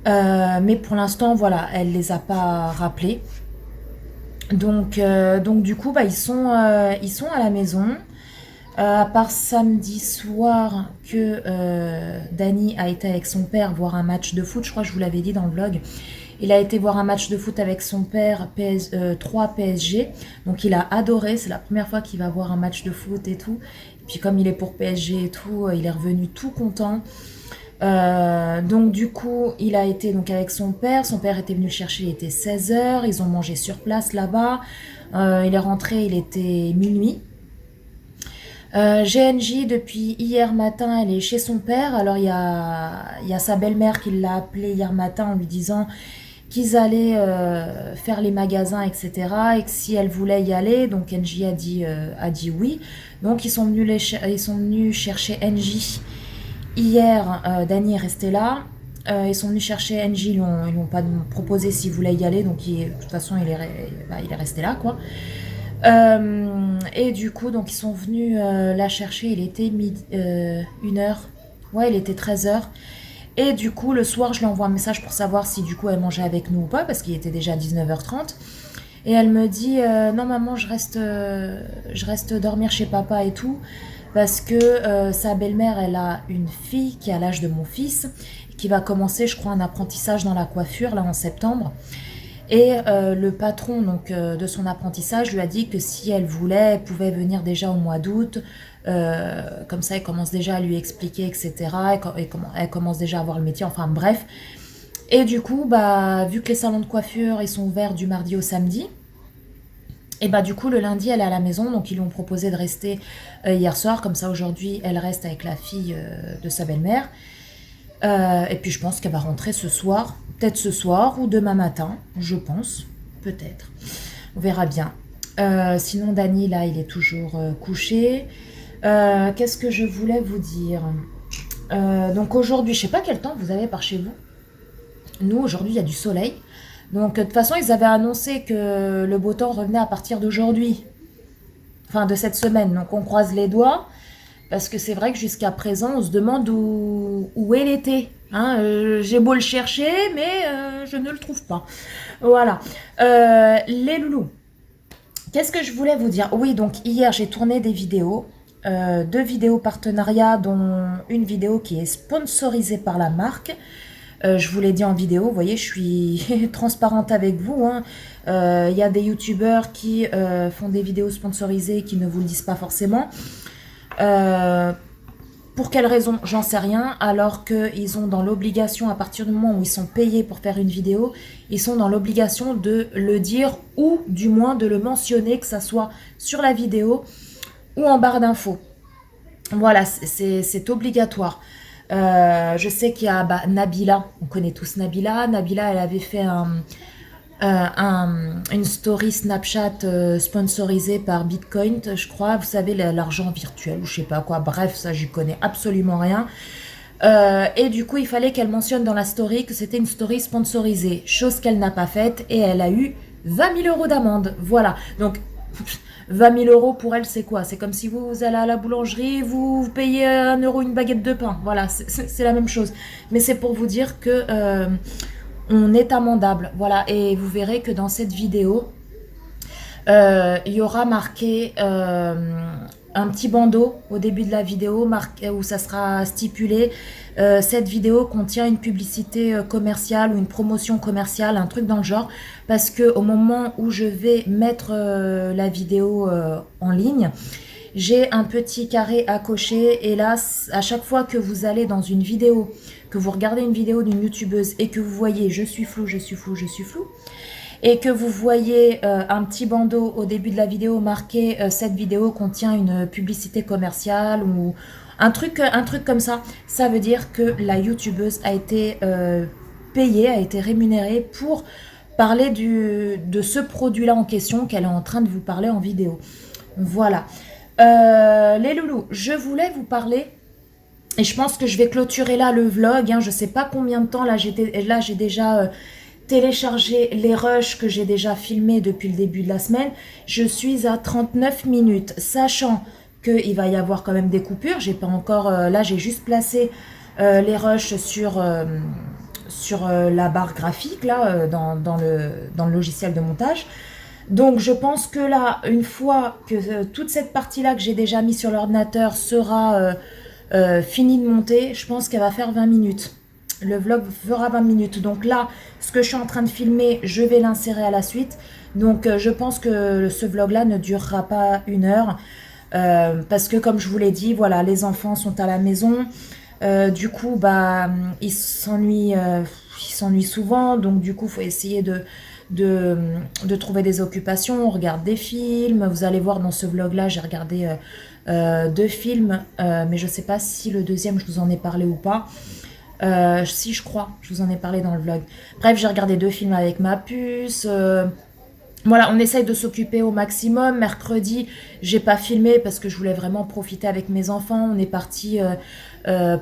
Mais pour l'instant, voilà, elle les a pas rappelés. Donc du coup, bah, ils sont à la maison. À part samedi soir que Dany a été avec son père voir un match de foot, je crois que je vous l'avais dit dans le vlog. Il a été voir un match de foot avec son père, 3 PSG. Donc il a adoré, c'est la première fois qu'il va voir un match de foot et tout. Et puis comme il est pour PSG et tout, il est revenu tout content. Donc du coup, il a été donc avec son père. Son père était venu le chercher, il était 16 h. Ils ont mangé sur place là-bas. Il est rentré, il était minuit. GNJ, depuis hier matin, elle est chez son père. Alors, il y a sa belle-mère qui l'a appelé hier matin en lui disant qu'ils allaient faire les magasins, etc. Et que si elle voulait y aller, donc NJ a dit oui. Donc, ils sont venus chercher NJ. Hier, Dany est resté là. Ils sont venus chercher NJ, ils l'ont pas proposé s'il voulait y aller. Donc, de toute façon, il est resté là, quoi. Et du coup, donc ils sont venus la chercher. Il était 1 h. Ouais, il était 13 h. Et du coup, le soir, je lui envoie un message pour savoir si du coup elle mangeait avec nous ou pas, parce qu'il était déjà 19 h 30. Et elle me dit non maman, je reste dormir chez papa et tout, parce que sa belle-mère, elle a une fille qui a l'âge de mon fils, qui va commencer, je crois, un apprentissage dans la coiffure là en septembre. Et le patron donc, de son apprentissage lui a dit que si elle voulait, elle pouvait venir déjà au mois d'août. Comme ça, elle commence déjà à lui expliquer, etc. Et elle commence déjà à voir le métier, enfin bref. Et du coup, bah, vu que les salons de coiffure ils sont ouverts du mardi au samedi, et bah du coup le lundi elle est à la maison, donc ils lui ont proposé de rester hier soir. Comme ça aujourd'hui elle reste avec la fille de sa belle-mère. Et puis je pense qu'elle va rentrer ce soir, peut-être ce soir ou demain matin, je pense, peut-être. On verra bien. Sinon Dany, là, il est toujours couché. Qu'est-ce que je voulais vous dire? Donc aujourd'hui, je sais pas quel temps vous avez par chez vous. Nous, aujourd'hui, il y a du soleil. Donc de toute façon, ils avaient annoncé que le beau temps revenait à partir d'aujourd'hui, enfin de cette semaine. Donc on croise les doigts. Parce que c'est vrai que jusqu'à présent, on se demande où est l'été. Hein, j'ai beau le chercher, mais je ne le trouve pas. Voilà. Les loulous. Qu'est-ce que je voulais vous dire? Oui, donc hier, j'ai tourné des vidéos. 2 vidéos partenariat, dont une vidéo qui est sponsorisée par la marque. Je vous l'ai dit en vidéo, vous voyez, je suis transparente avec vous. Il y a des youtubeurs qui font des vidéos sponsorisées qui ne vous le disent pas forcément. Pour quelle raison, j'en sais rien, alors qu'ils ont dans l'obligation, à partir du moment où ils sont payés pour faire une vidéo, ils sont dans l'obligation de le dire, ou du moins de le mentionner, que ça soit sur la vidéo ou en barre d'infos. Voilà, c'est obligatoire. Je sais qu'il y a Nabila, on connaît tous Nabila. Nabila, elle avait fait une story Snapchat sponsorisée par Bitcoin, je crois. Vous savez, l'argent virtuel ou je sais pas quoi. Bref, ça, j'y connais absolument rien. Et du coup, il fallait qu'elle mentionne dans la story que c'était une story sponsorisée, chose qu'elle n'a pas faite, et elle a eu 20 000 euros d'amende. Voilà. Donc, 20 000 euros pour elle, c'est quoi? C'est comme si vous allez à la boulangerie, vous payez 1 euro une baguette de pain. Voilà, c'est la même chose. Mais c'est pour vous dire que on est amendable. Voilà, et vous verrez que dans cette vidéo, il y aura marqué un petit bandeau au début de la vidéo où ça sera stipulé cette vidéo contient une publicité commerciale ou une promotion commerciale, un truc dans le genre, parce que au moment où je vais mettre la vidéo en ligne, j'ai un petit carré à cocher, et là, à chaque fois que vous allez dans une vidéo, que vous regardez une vidéo d'une youtubeuse et que vous voyez je suis flou, je suis flou, je suis flou, et que vous voyez un petit bandeau au début de la vidéo marqué cette vidéo contient une publicité commerciale ou un truc comme ça veut dire que la youtubeuse a été payée, a été rémunérée pour parler de ce produit-là en question qu'elle est en train de vous parler en vidéo. Voilà. Les loulous, je voulais vous parler, et je pense que je vais clôturer là le vlog, hein, je sais pas combien de temps, là j'ai déjà téléchargé les rushs que j'ai déjà filmés depuis le début de la semaine. Je suis à 39 minutes, sachant qu'il va y avoir quand même des coupures. J'ai pas encore, là j'ai juste placé les rushs sur la barre graphique, là, dans le logiciel de montage. Donc je pense que là, une fois que toute cette partie-là que j'ai déjà mis sur l'ordinateur sera finie de monter, je pense qu'elle va faire 20 minutes. Le vlog fera 20 minutes. Donc là, ce que je suis en train de filmer, je vais l'insérer à la suite. Donc je pense que ce vlog-là ne durera pas 1 heure. Parce que comme je vous l'ai dit, voilà, les enfants sont à la maison. Du coup, bah, ils s'ennuient souvent. Donc du coup, il faut essayer de trouver des occupations. On regarde des films. Vous allez voir dans ce vlog-là, j'ai regardé 2 films. Mais je ne sais pas si le deuxième, je vous en ai parlé ou pas. Si, je crois, je vous en ai parlé dans le vlog. Bref, j'ai regardé 2 films avec ma puce. Voilà, on essaye de s'occuper au maximum. Mercredi, j'ai pas filmé parce que je voulais vraiment profiter avec mes enfants. On est parti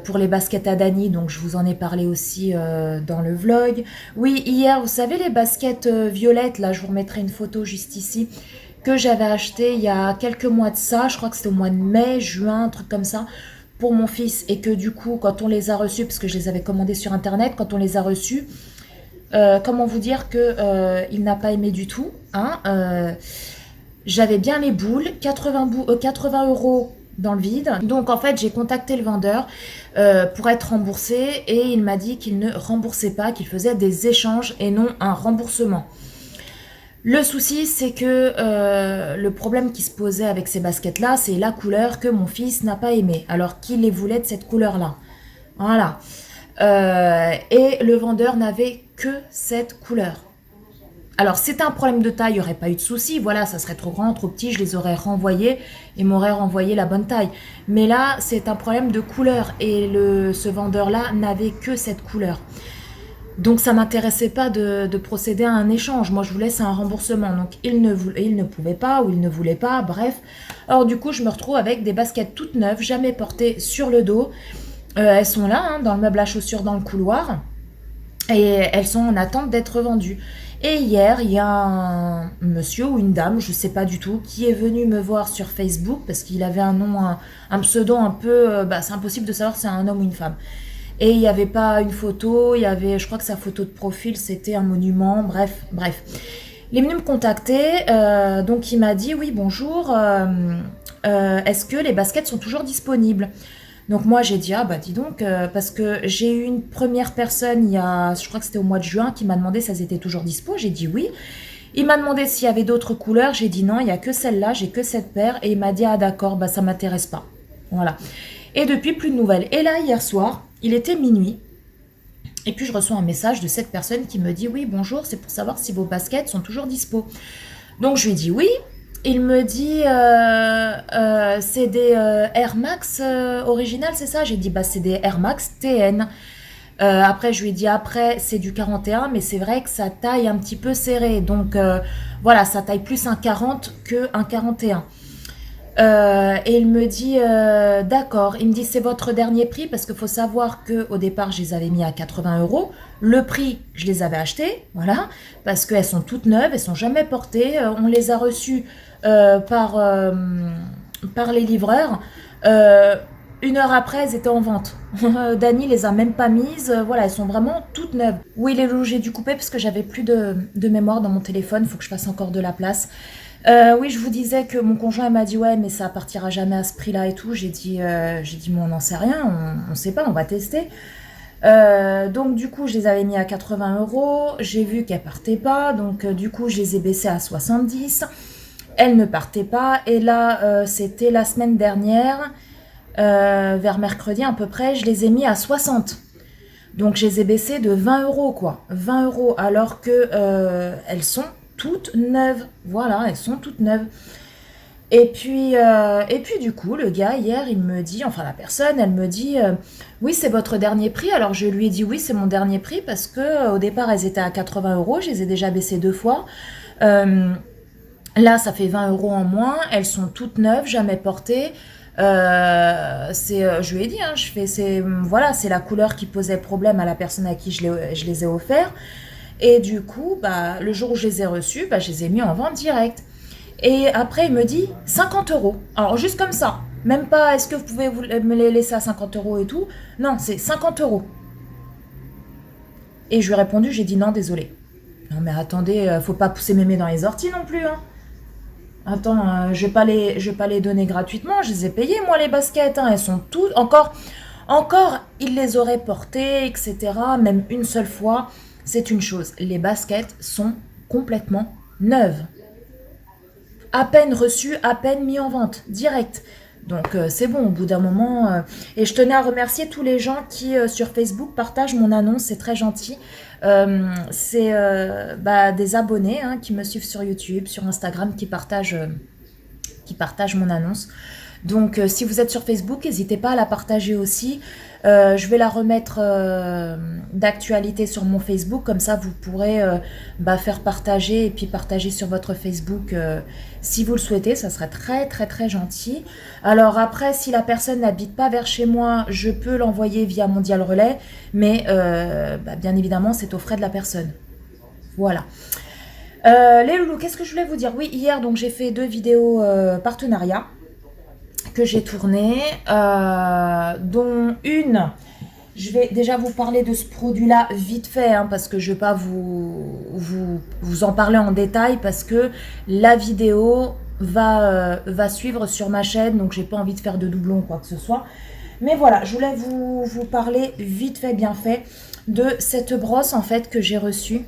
pour les baskets à Dani, donc je vous en ai parlé aussi dans le vlog. Oui, hier, vous savez les baskets violettes, là, je vous remettrai une photo juste ici, que j'avais acheté il y a quelques mois de ça. Je crois que c'était au mois de mai, juin, un truc comme ça, pour mon fils. Et que du coup, quand on les a reçus, parce que je les avais commandés sur internet, quand on les a reçus, comment vous dire que il n'a pas aimé du tout, hein. J'avais bien les boules, 80 € dans le vide. Donc en fait, j'ai contacté le vendeur pour être remboursé et il m'a dit qu'il ne remboursait pas, qu'il faisait des échanges et non un remboursement. Le souci, c'est que le problème qui se posait avec ces baskets-là, c'est la couleur que mon fils n'a pas aimée, alors qu'il les voulait de cette couleur-là. Voilà. Et le vendeur n'avait que cette couleur. Alors, c'était un problème de taille, il n'y aurait pas eu de souci. Voilà, ça serait trop grand, trop petit, je les aurais renvoyés et m'aurait renvoyé la bonne taille. Mais là, c'est un problème de couleur et ce vendeur-là n'avait que cette couleur. Donc, ça ne m'intéressait pas de procéder à un échange. Moi, je voulais un remboursement. Donc, il ne pouvait pas ou il ne voulait pas, bref. Alors, du coup, je me retrouve avec des baskets toutes neuves, jamais portées sur le dos. Elles sont là, hein, dans le meuble à chaussures dans le couloir. Et elles sont en attente d'être vendues. Et hier, il y a un monsieur ou une dame, je ne sais pas du tout, qui est venu me voir sur Facebook parce qu'il avait un nom, un pseudo un peu... c'est impossible de savoir si c'est un homme ou une femme. Et il n'y avait pas une photo, il y avait, je crois que sa photo de profil, c'était un monument, bref. Il est venu me contacter, donc il m'a dit, oui, bonjour, est-ce que les baskets sont toujours disponibles ? Donc moi j'ai dit, ah bah dis donc, parce que j'ai eu une première personne, je crois que c'était au mois de juin, qui m'a demandé si elles étaient toujours dispo. J'ai dit oui. Il m'a demandé s'il y avait d'autres couleurs. J'ai dit non, il n'y a que celle-là, j'ai que cette paire. Et il m'a dit, ah d'accord, bah ça m'intéresse pas. Voilà. Et depuis, plus de nouvelles. Et là, hier soir, il était minuit. Et puis je reçois un message de cette personne qui me dit, oui, bonjour, c'est pour savoir si vos baskets sont toujours dispo. Donc je lui ai dit oui. Il me dit, c'est des Air Max originales, c'est ça? J'ai dit, bah c'est des Air Max TN. Après, je lui ai dit, après, c'est du 41, mais c'est vrai que ça taille un petit peu serré. Donc, voilà, ça taille plus un 40 qu'un 41. Et il me dit, d'accord. Il me dit, c'est votre dernier prix, parce qu'il faut savoir qu'au départ, je les avais mis à 80 €. Le prix, je les avais achetées, voilà, parce qu'elles sont toutes neuves, elles sont jamais portées. On les a reçues par les livreurs. 1 heure après, elles étaient en vente. Dani les a même pas mises. Voilà, elles sont vraiment toutes neuves. Oui, les loups, j'ai dû couper parce que j'avais plus de mémoire dans mon téléphone. Il faut que je fasse encore de la place. Oui, je vous disais que mon conjoint m'a dit ouais, mais ça partira jamais à ce prix-là et tout. J'ai dit mais on n'en sait rien, on sait pas, on va tester. Donc du coup, je les avais mis à 80 €. J'ai vu qu'elles partaient pas, donc du coup, je les ai baissées à 70. Elles ne partaient pas. Et là, c'était la semaine dernière, vers mercredi à peu près, je les ai mis à 60. Donc je les ai baissées de 20 euros, quoi. 20 euros, alors que elles sont toutes neuves. Voilà, elles sont toutes neuves. Et puis du coup, le gars, hier, il me dit, enfin la personne, elle me dit, oui, c'est votre dernier prix. Alors je lui ai dit, oui, c'est mon dernier prix parce que au départ, elles étaient à 80 euros. Je les ai déjà baissées 2 fois. Euh, Là, ça fait 20 euros en moins. Elles sont toutes neuves, jamais portées. Je lui ai dit, hein, voilà, c'est la couleur qui posait problème à la personne à qui je les ai offerts. Et du coup, bah, le jour où je les ai reçus, bah, je les ai mis en vente direct. Et après, il me dit 50 euros. Alors, juste comme ça. Même pas, est-ce que vous pouvez me les laisser à 50 euros et tout. Non, c'est 50 euros. Et je lui ai répondu, j'ai dit non, désolé. Non, mais attendez, faut pas pousser mémé dans les orties non plus, hein. Attends, je vais pas les donner gratuitement, je les ai payées, moi, les baskets, hein. Elles sont toutes. Encore, ils les auraient portées, etc. Même une seule fois. C'est une chose. Les baskets sont complètement neuves. À peine reçu, à peine mis en vente, direct. Donc c'est bon, au bout d'un moment. Et je tenais à remercier tous les gens qui sur Facebook partagent mon annonce, c'est très gentil. C'est des abonnés, hein, qui me suivent sur YouTube, sur Instagram, qui partagent mon annonce. Donc si vous êtes sur Facebook, n'hésitez pas à la partager aussi. Je vais la remettre d'actualité sur mon Facebook, comme ça vous pourrez faire partager et puis partager sur votre Facebook si vous le souhaitez, ça serait très très très gentil. Alors après, si la personne n'habite pas vers chez moi, je peux l'envoyer via Mondial Relais, mais bien évidemment c'est aux frais de la personne. Voilà. Les loulous, qu'est-ce que je voulais vous dire? Oui, hier donc j'ai fait 2 vidéos partenariat que j'ai tournées, dont une, je vais déjà vous parler de ce produit-là vite fait, hein, parce que je ne vais pas vous en parler en détail, parce que la vidéo va suivre sur ma chaîne, donc j'ai pas envie de faire de doublons ou quoi que ce soit. Mais voilà, je voulais vous parler vite fait, bien fait, de cette brosse en fait que j'ai reçue.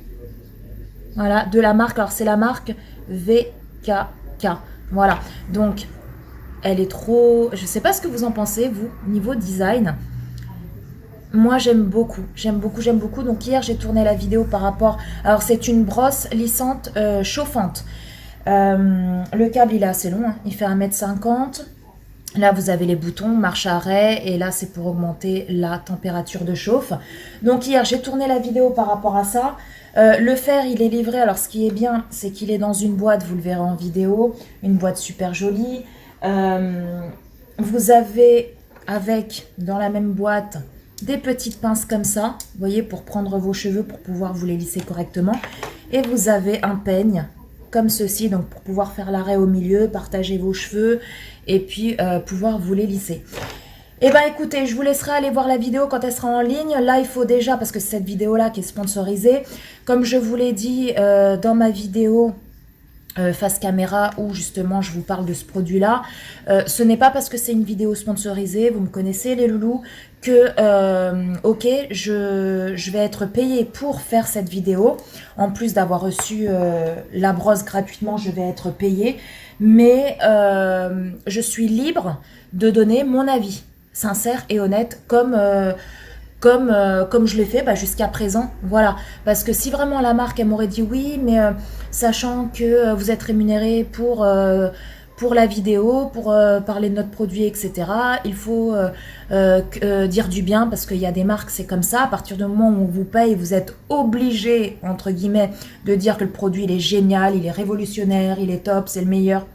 Voilà, de la marque, alors c'est la marque VKK. Voilà, donc elle est trop... Je sais pas ce que vous en pensez, vous, niveau design. Moi, j'aime beaucoup, j'aime beaucoup, j'aime beaucoup. Donc hier, j'ai tourné la vidéo par rapport... Alors, c'est une brosse lissante chauffante. Le câble, il est assez long, hein. Il fait 1,50 m. Là, vous avez les boutons, marche arrêt. Et là, c'est pour augmenter la température de chauffe. Donc hier, j'ai tourné la vidéo par rapport à ça. Le fer, il est livré. Alors, ce qui est bien, c'est qu'il est dans une boîte. Vous le verrez en vidéo. Une boîte super jolie. Vous avez dans la même boîte des petites pinces comme ça, vous voyez, pour prendre vos cheveux, pour pouvoir vous les lisser correctement. Et vous avez un peigne comme ceci, donc pour pouvoir faire l'arrêt au milieu, partager vos cheveux et puis pouvoir vous les lisser. Et ben écoutez, je vous laisserai aller voir la vidéo quand elle sera en ligne. Là, il faut déjà, parce que c'est cette vidéo-là qui est sponsorisée, comme je vous l'ai dit dans ma vidéo face caméra où justement je vous parle de ce produit là, ce n'est pas parce que c'est une vidéo sponsorisée, vous me connaissez les loulous, que ok, je vais être payée pour faire cette vidéo, en plus d'avoir reçu la brosse gratuitement, je vais être payée, mais je suis libre de donner mon avis sincère et honnête comme je l'ai fait jusqu'à présent, voilà. Parce que si vraiment la marque, elle m'aurait dit oui, mais sachant que vous êtes rémunéré pour la vidéo, pour parler de notre produit, etc., il faut dire du bien, parce qu'il y a des marques, c'est comme ça. À partir du moment où on vous paye, vous êtes obligé, entre guillemets, de dire que le produit, il est génial, il est révolutionnaire, il est top, c'est le meilleur.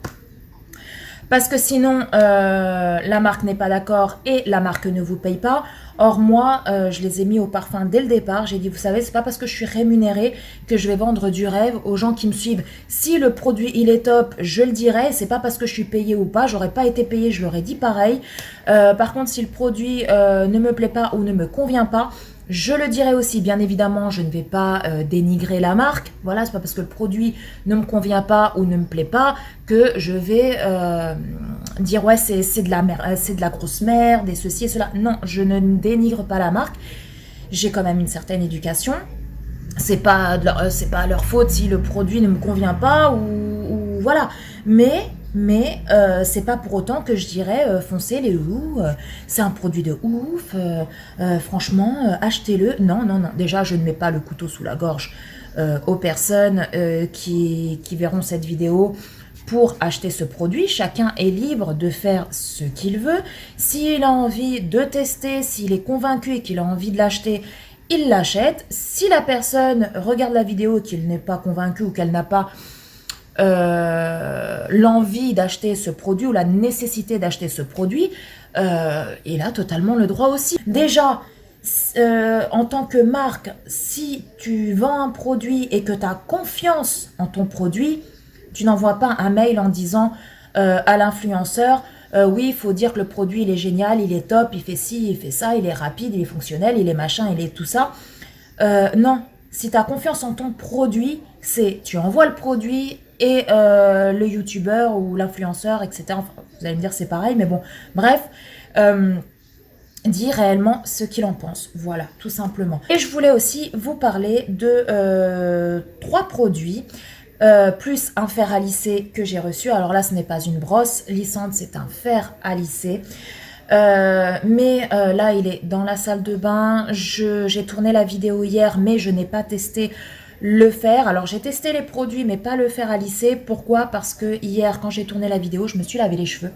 Parce que sinon, la marque n'est pas d'accord et la marque ne vous paye pas. Or, moi, je les ai mis au parfum dès le départ. J'ai dit, vous savez, c'est pas parce que je suis rémunérée que je vais vendre du rêve aux gens qui me suivent. Si le produit, il est top, je le dirai. C'est pas parce que je suis payée ou pas. J'aurais pas été payée, je l'aurais dit pareil. Par contre, si le produit ne me plaît pas ou ne me convient pas, je le dirai aussi, bien évidemment, je ne vais pas dénigrer la marque. Voilà, c'est pas parce que le produit ne me convient pas ou ne me plaît pas que je vais dire ouais, c'est de la merde, c'est de la grosse merde et ceci et cela. Non, je ne dénigre pas la marque. J'ai quand même une certaine éducation. C'est pas leur faute si le produit ne me convient pas ou voilà. Mais mais c'est pas pour autant que je dirais foncez les loulous, c'est un produit de ouf, franchement, achetez-le. Non, non, non. Déjà, je ne mets pas le couteau sous la gorge aux personnes qui verront cette vidéo pour acheter ce produit. Chacun est libre de faire ce qu'il veut. S'il a envie de tester, s'il est convaincu et qu'il a envie de l'acheter, il l'achète. Si la personne regarde la vidéo et qu'il n'est pas convaincu ou qu'elle n'a pas l'envie d'acheter ce produit ou la nécessité d'acheter ce produit, il a totalement le droit aussi. Déjà, en tant que marque, si tu vends un produit et que tu as confiance en ton produit, tu n'envoies pas un mail en disant à l'influenceur oui, il faut dire que le produit il est génial, il est top, il fait ci, il fait ça, il est rapide, il est fonctionnel, il est machin, il est tout ça. Non, si tu as confiance en ton produit, c'est tu envoies le produit et le youtubeur ou l'influenceur, etc. Enfin, vous allez me dire c'est pareil, mais bon, bref. Dit réellement ce qu'il en pense. Voilà, tout simplement. Et je voulais aussi vous parler de 3 produits plus un fer à lisser que j'ai reçu. Alors là, ce n'est pas une brosse lissante, c'est un fer à lisser. Mais là, il est dans la salle de bain. J'ai tourné la vidéo hier, mais je n'ai pas testé le fer. Alors, j'ai testé les produits, mais pas le fer à lisser. Pourquoi? Parce que hier, quand j'ai tourné la vidéo, je me suis lavé les cheveux.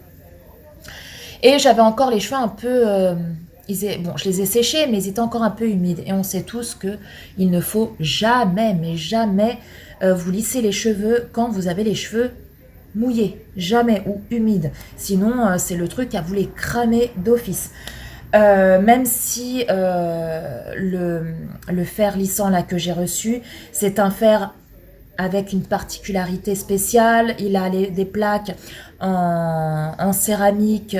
Et j'avais encore les cheveux un peu... bon, je les ai séchés, mais ils étaient encore un peu humides. Et on sait tous qu'il ne faut jamais, mais jamais vous lisser les cheveux quand vous avez les cheveux mouillés. Jamais, ou humides. Sinon, c'est le truc à vous les cramer d'office. Même si le fer lissant là que j'ai reçu, c'est un fer avec une particularité spéciale. Il a des plaques en céramique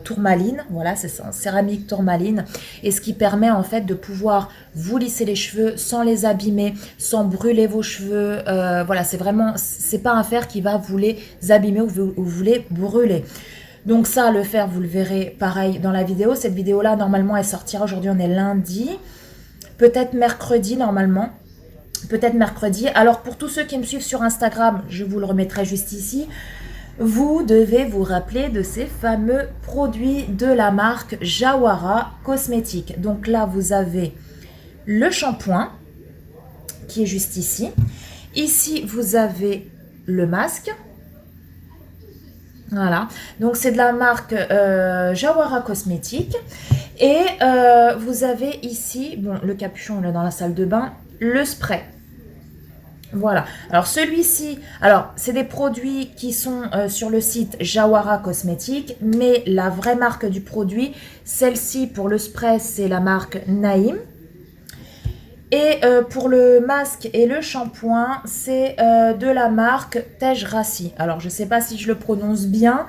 tourmaline, voilà, c'est ça, en céramique tourmaline, et ce qui permet en fait de pouvoir vous lisser les cheveux sans les abîmer, sans brûler vos cheveux. Voilà, c'est pas un fer qui va vous les abîmer ou vous les brûler. Donc ça, le fer, vous le verrez pareil dans la vidéo. Cette vidéo-là, normalement, elle sortira aujourd'hui, on est lundi, peut-être mercredi normalement. Peut-être mercredi. Alors pour tous ceux qui me suivent sur Instagram, je vous le remettrai juste ici. Vous devez vous rappeler de ces fameux produits de la marque Jawara Cosmétiques. Donc là, vous avez le shampoing qui est juste ici. Ici, vous avez le masque. Voilà. Donc c'est de la marque Jawara Cosmétiques. Et vous avez ici, bon, le capuchon là dans la salle de bain, le spray. Voilà. Alors celui-ci, alors c'est des produits qui sont sur le site Jawara Cosmétiques, mais la vraie marque du produit, celle-ci pour le spray, c'est la marque Naïm. Et pour le masque et le shampoing, c'est de la marque Tej Rassi. Alors je ne sais pas si je le prononce bien.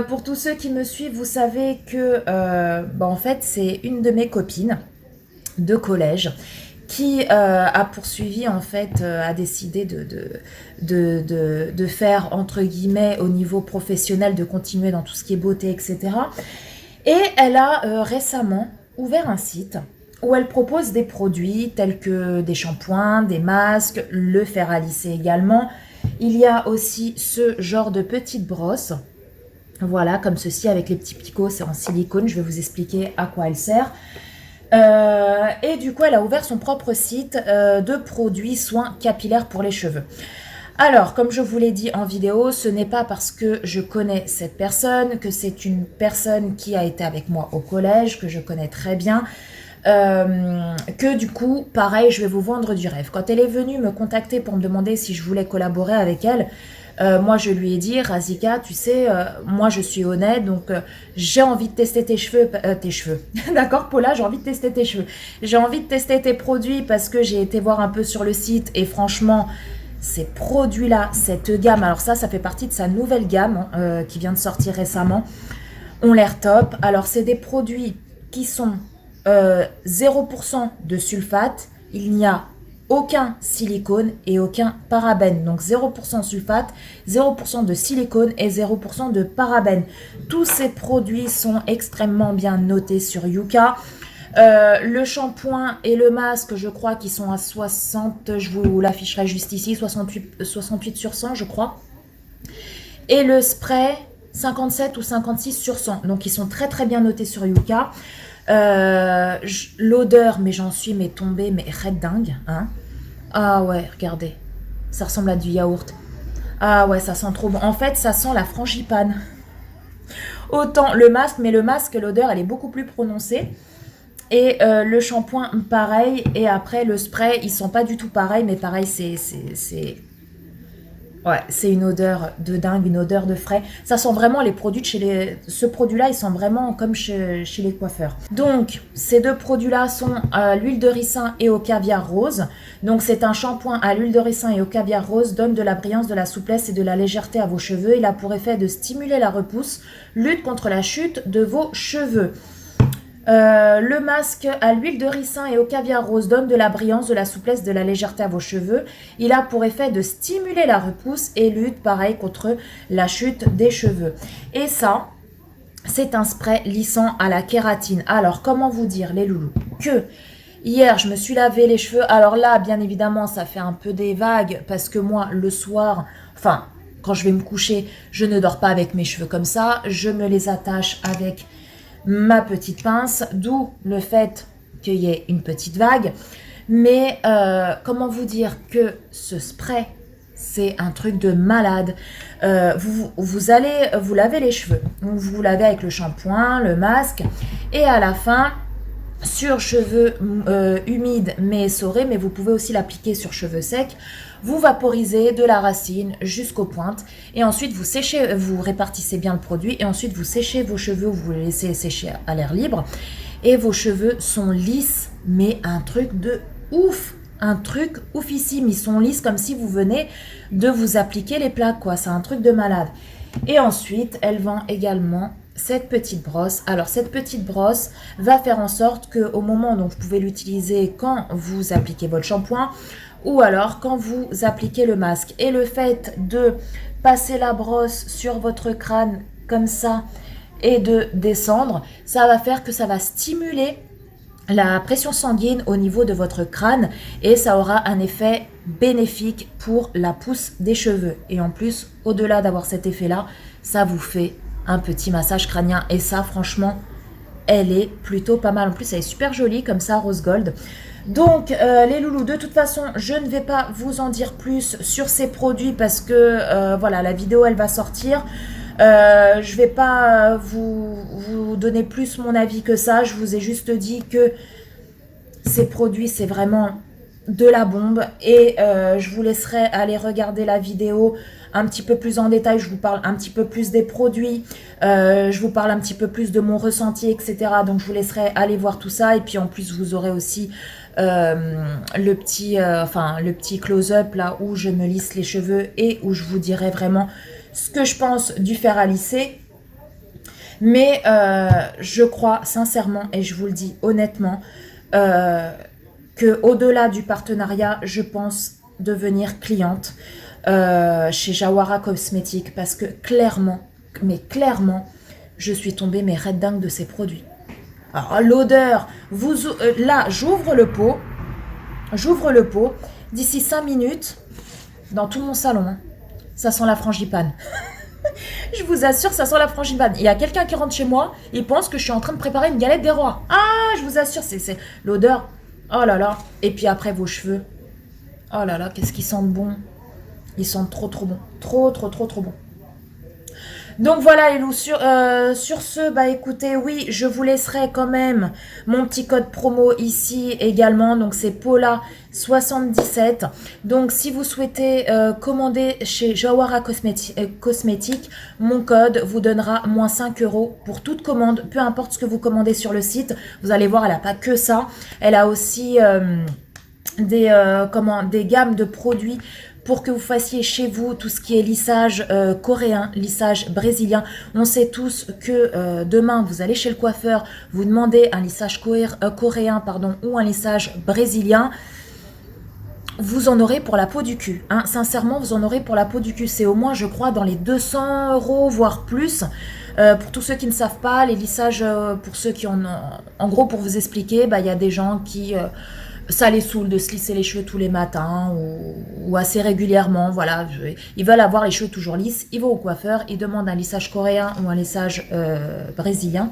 Pour tous ceux qui me suivent, vous savez que en fait c'est une de mes copines de collège qui a poursuivi, en fait, a décidé de faire, entre guillemets, au niveau professionnel, de continuer dans tout ce qui est beauté, etc. Et elle a récemment ouvert un site où elle propose des produits tels que des shampoings, des masques, le fer à lisser également. Il y a aussi ce genre de petites brosses. Voilà, comme ceci avec les petits picots, c'est en silicone. Je vais vous expliquer à quoi elle sert. Et du coup, elle a ouvert son propre site de produits soins capillaires pour les cheveux. Alors, comme je vous l'ai dit en vidéo, ce n'est pas parce que je connais cette personne, que c'est une personne qui a été avec moi au collège, que je connais très bien, que du coup, pareil, je vais vous vendre du rêve. Quand elle est venue me contacter pour me demander si je voulais collaborer avec elle, moi je lui ai dit, Razika, tu sais, moi je suis honnête, donc j'ai envie de tester tes cheveux, d'accord Paula, j'ai envie de tester tes cheveux, j'ai envie de tester tes produits parce que j'ai été voir un peu sur le site et franchement, ces produits-là, cette gamme, alors ça fait partie de sa nouvelle gamme qui vient de sortir récemment, ont l'air top. Alors c'est des produits qui sont 0% de sulfate, il n'y a aucun silicone et aucun parabène. Donc 0% sulfate, 0% de silicone et 0% de parabène. Tous ces produits sont extrêmement bien notés sur Yuka. Le shampoing et le masque, je crois qu'ils sont à 60, je vous l'afficherai juste ici, 68 sur 100 je crois. Et le spray, 57 ou 56 sur 100. Donc, ils sont très très bien notés sur Yuka. L'odeur, mais j'en suis tombée, mais red dingue. Hein. Ah ouais, regardez. Ça ressemble à du yaourt. Ah ouais, ça sent trop bon. En fait, ça sent la frangipane. Autant le masque, mais le masque, l'odeur, elle est beaucoup plus prononcée. Et le shampoing, pareil. Et après, le spray, ils sont pas du tout pareils, mais pareil, ouais, c'est une odeur de dingue, une odeur de frais. Ça sent vraiment les produits de chez les... Ce produit-là, il sent vraiment comme chez les coiffeurs. Donc, ces deux produits-là sont à l'huile de ricin et au caviar rose. Donc, c'est un shampoing à l'huile de ricin et au caviar rose, donne de la brillance, de la souplesse et de la légèreté à vos cheveux. Il a pour effet de stimuler la repousse, lutte contre la chute de vos cheveux. Le masque à l'huile de ricin et au caviar rose donne de la brillance, de la souplesse, de la légèreté à vos cheveux. Il a pour effet de stimuler la repousse et lutte, pareil, contre la chute des cheveux. Et ça, c'est un spray lissant à la kératine. Alors, comment vous dire, les loulous, que hier, je me suis lavé les cheveux. Alors là, bien évidemment, ça fait un peu des vagues parce que moi, le soir, enfin, quand je vais me coucher, je ne dors pas avec mes cheveux comme ça. Je me les attache avec ma petite pince, d'où le fait qu'il y ait une petite vague. Mais comment vous dire que ce spray, c'est un truc de malade. Vous allez vous laver les cheveux. Vous vous lavez avec le shampoing, le masque. Et à la fin, sur cheveux humides mais essorés, mais vous pouvez aussi l'appliquer sur cheveux secs. Vous vaporisez de la racine jusqu'aux pointes et ensuite vous séchez, vous répartissez bien le produit et ensuite vous séchez vos cheveux, vous les laissez sécher à l'air libre et vos cheveux sont lisses, mais un truc de ouf, un truc oufissime. Ils sont lisses comme si vous venez de vous appliquer les plaques, quoi. C'est un truc de malade. Et ensuite, elle vend également cette petite brosse. Alors cette petite brosse va faire en sorte que au moment dont vous pouvez l'utiliser quand vous appliquez votre shampoing ou alors quand vous appliquez le masque. Et le fait de passer la brosse sur votre crâne comme ça et de descendre, ça va faire que ça va stimuler la pression sanguine au niveau de votre crâne et ça aura un effet bénéfique pour la pousse des cheveux. Et en plus, au-delà d'avoir cet effet-là, ça vous fait un petit massage crânien et ça, franchement, elle est plutôt pas mal. En plus, elle est super jolie comme ça, rose gold. Donc, les loulous, de toute façon, je ne vais pas vous en dire plus sur ces produits parce que, voilà, la vidéo, elle va sortir. Je vais pas vous donner plus mon avis que ça. Je vous ai juste dit que ces produits, c'est vraiment de la bombe. Et je vous laisserai aller regarder la vidéo un petit peu plus en détail. Je vous parle un petit peu plus des produits. Je vous parle un petit peu plus de mon ressenti, etc. Donc, je vous laisserai aller voir tout ça. Et puis, en plus, vous aurez aussi le petit close-up là où je me lisse les cheveux et où je vous dirai vraiment ce que je pense du fer à lisser. Mais je crois sincèrement, et je vous le dis honnêtement, qu'au-delà du partenariat, je pense devenir cliente chez Jawara Cosmetics parce que clairement, je suis tombée red dingue de ces produits. Alors l'odeur, là j'ouvre le pot, d'ici 5 minutes, dans tout mon salon, hein, ça sent la frangipane. Je vous assure, ça sent la frangipane. Il y a quelqu'un qui rentre chez moi, il pense que je suis en train de préparer une galette des rois. Ah, je vous assure, c'est l'odeur. Oh là là. Et puis après, vos cheveux. Oh là là, qu'est-ce qu'ils sentent bon. Ils sentent trop bon. Trop bon. Donc voilà les loups, sur ce, bah écoutez, oui, je vous laisserai quand même mon petit code promo ici également, donc c'est Paula77. Donc si vous souhaitez commander chez Jawara Cosmetics, mon code vous donnera moins 5 € pour toute commande, peu importe ce que vous commandez sur le site. Vous allez voir, elle n'a pas que ça, elle a aussi des gammes de produits pour que vous fassiez chez vous tout ce qui est lissage coréen, lissage brésilien. On sait tous que demain, vous allez chez le coiffeur, vous demandez un lissage coréen ou un lissage brésilien. Vous en aurez pour la peau du cul. Hein. Sincèrement, vous en aurez pour la peau du cul. C'est au moins, je crois, dans les 200 €, voire plus. Pour tous ceux qui ne savent pas, les lissages, pour ceux qui en ont... En gros, pour vous expliquer, bah, y a des gens qui... ça les saoule de se lisser les cheveux tous les matins ou assez régulièrement. Voilà, ils veulent avoir les cheveux toujours lisses. Ils vont au coiffeur, ils demandent un lissage coréen ou un lissage brésilien.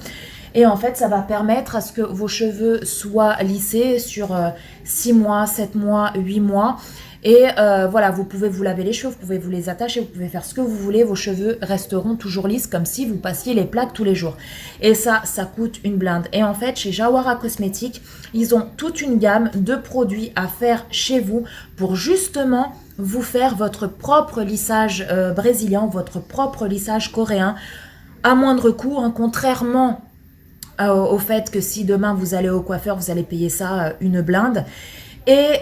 Et en fait, ça va permettre à ce que vos cheveux soient lissés sur 6 mois, 7 mois, 8 mois. Et voilà, vous pouvez vous laver les cheveux, vous pouvez vous les attacher, vous pouvez faire ce que vous voulez, vos cheveux resteront toujours lisses comme si vous passiez les plaques tous les jours. Et ça coûte une blinde. Et en fait, chez Jawara Cosmetics, ils ont toute une gamme de produits à faire chez vous pour justement vous faire votre propre lissage brésilien, votre propre lissage coréen à moindre coût, hein, contrairement au fait que si demain vous allez au coiffeur, vous allez payer ça une blinde. Et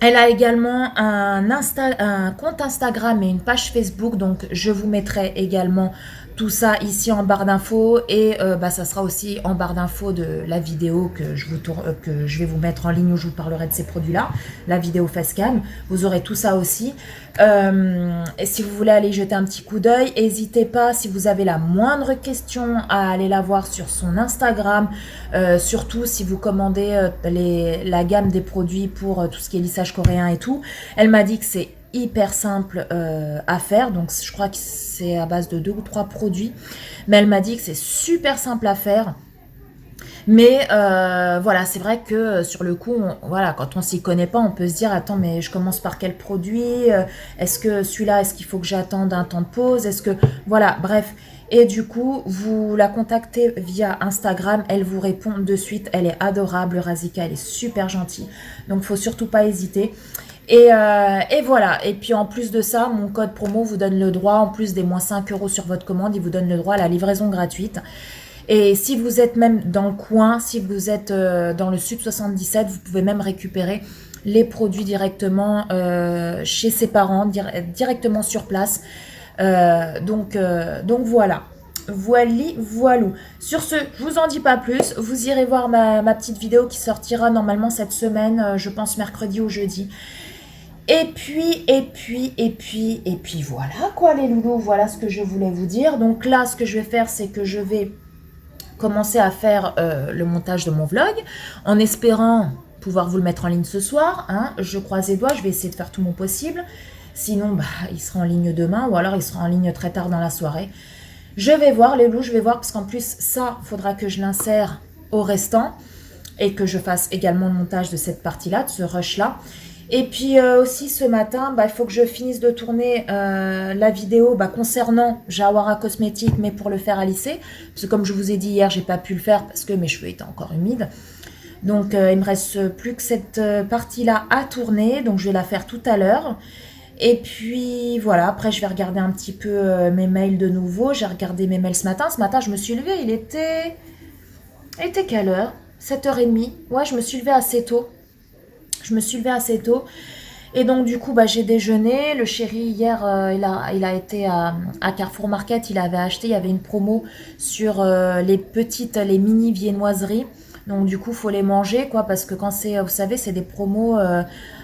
elle a également un compte Instagram et une page Facebook, donc je vous mettrai également tout ça ici en barre d'infos et ça sera aussi en barre d'infos de la vidéo que je vais vous mettre en ligne où je vous parlerai de ces produits-là, la vidéo facecam. Vous aurez tout ça aussi. Et si vous voulez aller jeter un petit coup d'œil, n'hésitez pas, si vous avez la moindre question, à aller la voir sur son Instagram. Surtout si vous commandez la gamme des produits pour tout ce qui est lissage coréen et tout. Elle m'a dit que c'est hyper simple à faire, donc je crois que c'est à base de 2 ou 3 produits, mais elle m'a dit que c'est super simple à faire. Mais voilà, c'est vrai que sur le coup, voilà, quand on s'y connaît pas, on peut se dire attends, mais je commence par quel produit, est-ce que celui-là, est-ce qu'il faut que j'attende un temps de pause, est-ce que voilà, bref. Et du coup, vous la contactez via Instagram, elle vous répond de suite, elle est adorable, Razika, elle est super gentille, donc faut surtout pas hésiter. Et voilà, et puis en plus de ça, mon code promo vous donne le droit, en plus des moins 5 € sur votre commande, il vous donne le droit à la livraison gratuite. Et si vous êtes même dans le coin, si vous êtes dans le sud 77, vous pouvez même récupérer les produits directement chez ses parents, directement sur place. Donc voilà. Voilou. Sur ce, je vous en dis pas plus. Vous irez voir ma petite vidéo qui sortira normalement cette semaine, je pense mercredi ou jeudi. Et puis voilà quoi les loulous, voilà ce que je voulais vous dire. Donc là, ce que je vais faire, c'est que je vais commencer à faire le montage de mon vlog, en espérant pouvoir vous le mettre en ligne ce soir. Hein. Je croise les doigts, je vais essayer de faire tout mon possible. Sinon, il sera en ligne demain, ou alors il sera en ligne très tard dans la soirée. Je vais voir les loups, je vais voir, parce qu'en plus, ça, faudra que je l'insère au restant, et que je fasse également le montage de cette partie-là, de ce rush-là. Et puis aussi ce matin, il faut que je finisse de tourner la vidéo concernant Jawara Cosmetics, mais pour le faire à lisser. Parce que comme je vous ai dit hier, j'ai pas pu le faire parce que mes cheveux étaient encore humides. Donc il me reste plus que cette partie-là à tourner. Donc je vais la faire tout à l'heure. Et puis voilà, après je vais regarder un petit peu mes mails de nouveau. J'ai regardé mes mails ce matin. Ce matin, je me suis levée, il était quelle heure? 7h30. Ouais, je me suis levée assez tôt. Et donc du coup j'ai déjeuné. Le chéri hier il a été à Carrefour Market. Il avait acheté, il y avait une promo sur les mini viennoiseries. Donc du coup faut les manger quoi, parce que quand c'est, vous savez, c'est des promos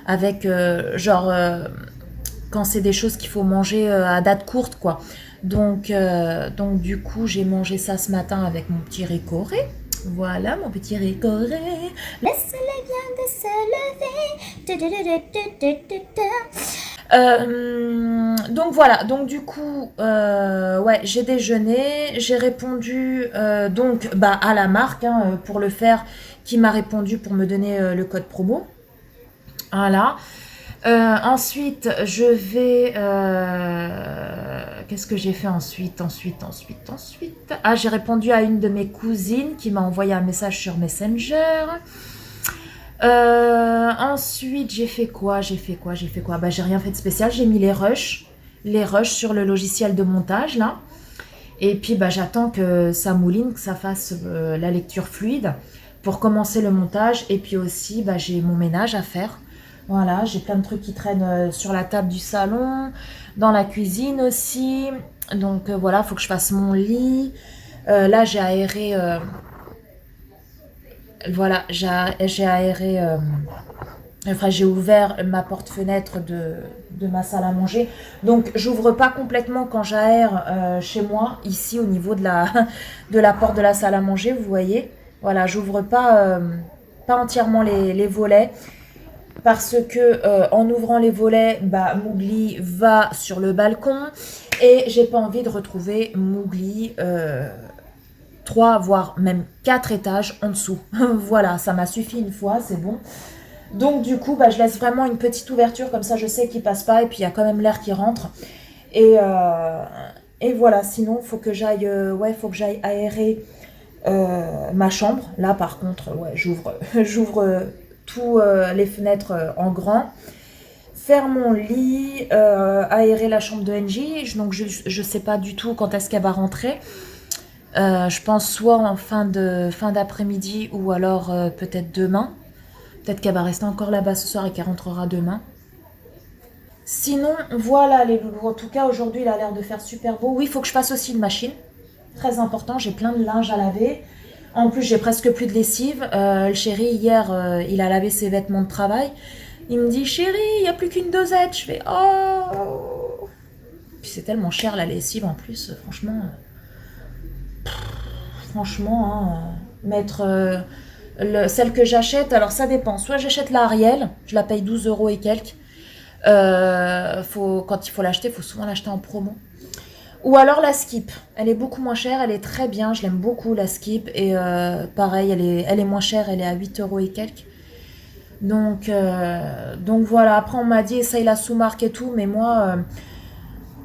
avec quand c'est des choses qu'il faut manger à date courte quoi. Donc du coup j'ai mangé ça ce matin avec mon petit ricoré. Voilà mon petit ricoré. Le soleil vient de se lever. Donc voilà, donc du coup, j'ai déjeuné, j'ai répondu à la marque pour le faire, qui m'a répondu pour me donner le code promo. Voilà. Ensuite, je vais... Qu'est-ce que j'ai fait ensuite? Ah, j'ai répondu à une de mes cousines qui m'a envoyé un message sur Messenger. Ensuite, j'ai fait quoi? J'ai rien fait de spécial. J'ai mis les rushs sur le logiciel de montage, là. Et puis, j'attends que ça mouline, que ça fasse la lecture fluide pour commencer le montage. Et puis aussi, j'ai mon ménage à faire. Voilà, j'ai plein de trucs qui traînent sur la table du salon, dans la cuisine aussi. Donc voilà, il faut que je fasse mon lit. Là, j'ai aéré... j'ai aéré... j'ai ouvert ma porte-fenêtre de ma salle à manger. Donc, j'ouvre pas complètement quand j'aère chez moi, ici, au niveau de la porte de la salle à manger, vous voyez. Voilà, j'ouvre pas pas entièrement les volets. Parce que en ouvrant les volets, bah, Mowgli va sur le balcon. Et j'ai pas envie de retrouver Mowgli 3, voire même 4 étages en dessous. Voilà, ça m'a suffi une fois, c'est bon. Donc du coup, bah, je laisse vraiment une petite ouverture, comme ça je sais qu'il passe pas, et puis il y a quand même l'air qui rentre. Et voilà, sinon, faut que j'aille aérer ma chambre. Là, par contre, ouais, j'ouvre tous les fenêtres en grand. Faire mon lit, aérer la chambre de NJ. Donc, je sais pas du tout quand est-ce qu'elle va rentrer. Je pense soit en fin d'après-midi ou alors peut-être demain. Peut-être qu'elle va rester encore là-bas ce soir et qu'elle rentrera demain. Sinon, voilà les loulous. En tout cas, aujourd'hui, il a l'air de faire super beau. Oui, il faut que je fasse aussi une machine. Très important, j'ai plein de linge à laver. En plus, j'ai presque plus de lessive. Le chéri, hier, il a lavé ses vêtements de travail. Il me dit, chéri, il n'y a plus qu'une dosette. Je fais, oh. Puis c'est tellement cher la lessive en plus, franchement. Franchement, hein, mettre celle que j'achète, alors ça dépend. Soit j'achète la Ariel, je la paye 12 euros et quelques. Quand il faut l'acheter, il faut souvent l'acheter en promo. Ou alors la Skip, elle est beaucoup moins chère, elle est très bien, je l'aime beaucoup la Skip. Et pareil, elle est moins chère, elle est à 8 euros et quelques. Donc voilà, après on m'a dit essaye la sous-marque et tout, mais moi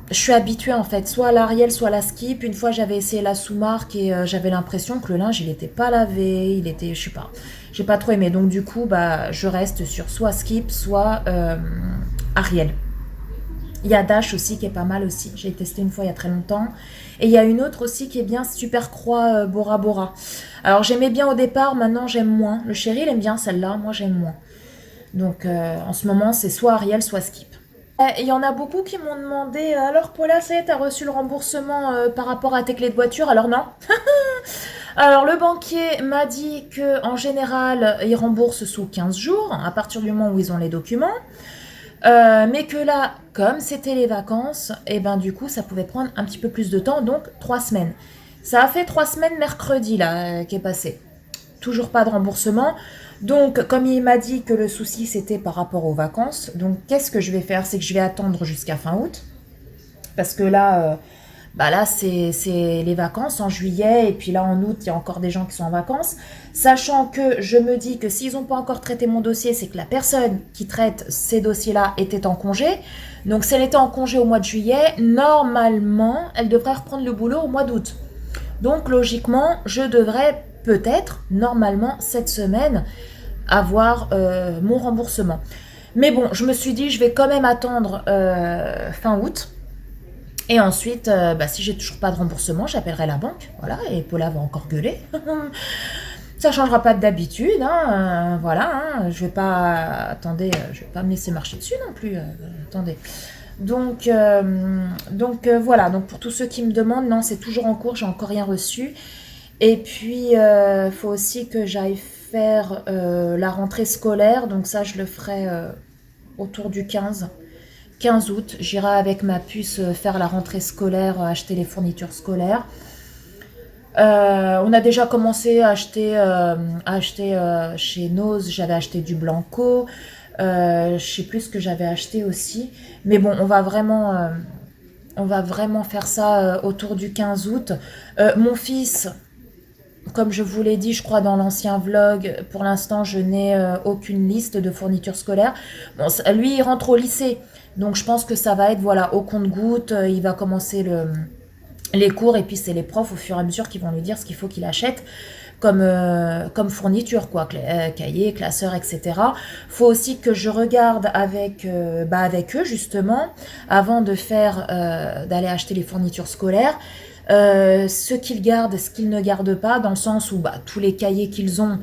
je suis habituée en fait, soit à l'Ariel, soit à la Skip. Une fois j'avais essayé la sous-marque et j'avais l'impression que le linge il était pas lavé, il était, je sais pas, j'ai pas trop aimé. Donc du coup bah je reste sur soit Skip, soit Ariel. Il y a Dash aussi qui est pas mal aussi, j'ai testé une fois il y a très longtemps. Et il y a une autre aussi qui est bien, Super Croix Bora Bora. Alors j'aimais bien au départ, maintenant j'aime moins. Le chéri il aime bien celle-là, moi j'aime moins. Donc en ce moment c'est soit Ariel, soit Skip. Il y en a beaucoup qui m'ont demandé alors Paula, ça y est, t'as reçu le remboursement par rapport à tes clés de voiture? Alors non. Alors le banquier m'a dit que en général ils remboursent sous 15 jours à partir du moment où ils ont les documents. Mais que là, comme c'était les vacances, et ben du coup ça pouvait prendre un petit peu plus de temps, donc 3 semaines. Ça a fait 3 semaines mercredi là qui est passé. Toujours pas de remboursement. Donc, comme il m'a dit que le souci c'était par rapport aux vacances, donc qu'est-ce que je vais faire? C'est que je vais attendre jusqu'à fin août. Parce que là, c'est les vacances en juillet, et puis là en août, il y a encore des gens qui sont en vacances. Sachant que je me dis que s'ils n'ont pas encore traité mon dossier, c'est que la personne qui traite ces dossiers-là était en congé. Donc, si elle était en congé au mois de juillet, normalement, elle devrait reprendre le boulot au mois d'août. Donc, logiquement, je devrais peut-être, normalement, cette semaine, avoir mon remboursement. Mais bon, je me suis dit, je vais quand même attendre fin août. Et ensuite, si j'ai toujours pas de remboursement, j'appellerai la banque. Voilà, et Paula va encore gueuler. Ça changera pas d'habitude, hein, voilà. Hein, je vais pas me laisser marcher dessus non plus. Attendez. Donc voilà. Donc pour tous ceux qui me demandent, non, c'est toujours en cours. J'ai encore rien reçu. Et puis faut aussi que j'aille faire la rentrée scolaire. Donc ça, je le ferai autour du 15 août. J'irai avec ma puce faire la rentrée scolaire, acheter les fournitures scolaires. On a déjà commencé à acheter chez Nose. J'avais acheté du Blanco. Je sais plus ce que j'avais acheté aussi. Mais bon, on va vraiment faire ça autour du 15 août. Mon fils, comme je vous l'ai dit, je crois, dans l'ancien vlog, pour l'instant, je n'ai aucune liste de fournitures scolaires. Bon, lui, il rentre au lycée. Donc, je pense que ça va être, voilà, au compte-gouttes. Il va commencer les cours et puis c'est les profs au fur et à mesure qui vont lui dire ce qu'il faut qu'il achète comme fourniture, quoi, cahier, classeur, etc. Faut aussi que je regarde avec eux, justement, avant d'aller acheter les fournitures scolaires. Ce qu'ils gardent, ce qu'ils ne gardent pas, dans le sens où tous les cahiers qu'ils ont,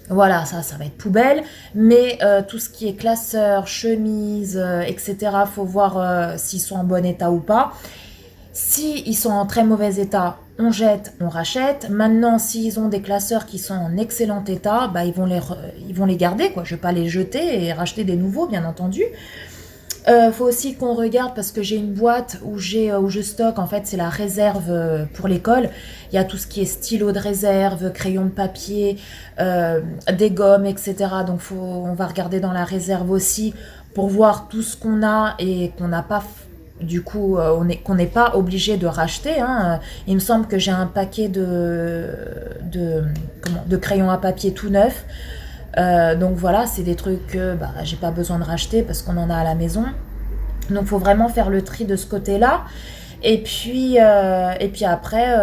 voilà, ça va être poubelle, mais tout ce qui est classeur, chemise, etc., faut voir s'ils sont en bon état ou pas. Si ils sont en très mauvais état, on jette, on rachète. Maintenant, s'ils ont des classeurs qui sont en excellent état, ils vont les garder, quoi. Je vais pas les jeter et racheter des nouveaux, bien entendu. Faut aussi qu'on regarde parce que j'ai une boîte où je stocke, en fait c'est la réserve pour l'école. Il y a tout ce qui est stylo de réserve, crayon de papier, des gommes, etc. Donc on va regarder dans la réserve aussi pour voir tout ce qu'on a et qu'on n'a pas, du coup qu'on n'est pas obligé de racheter, hein. Il me semble que j'ai un paquet de crayons à papier tout neuf. Donc voilà, c'est des trucs que j'ai pas besoin de racheter parce qu'on en a à la maison. Donc faut vraiment faire le tri de ce côté-là. Et puis après,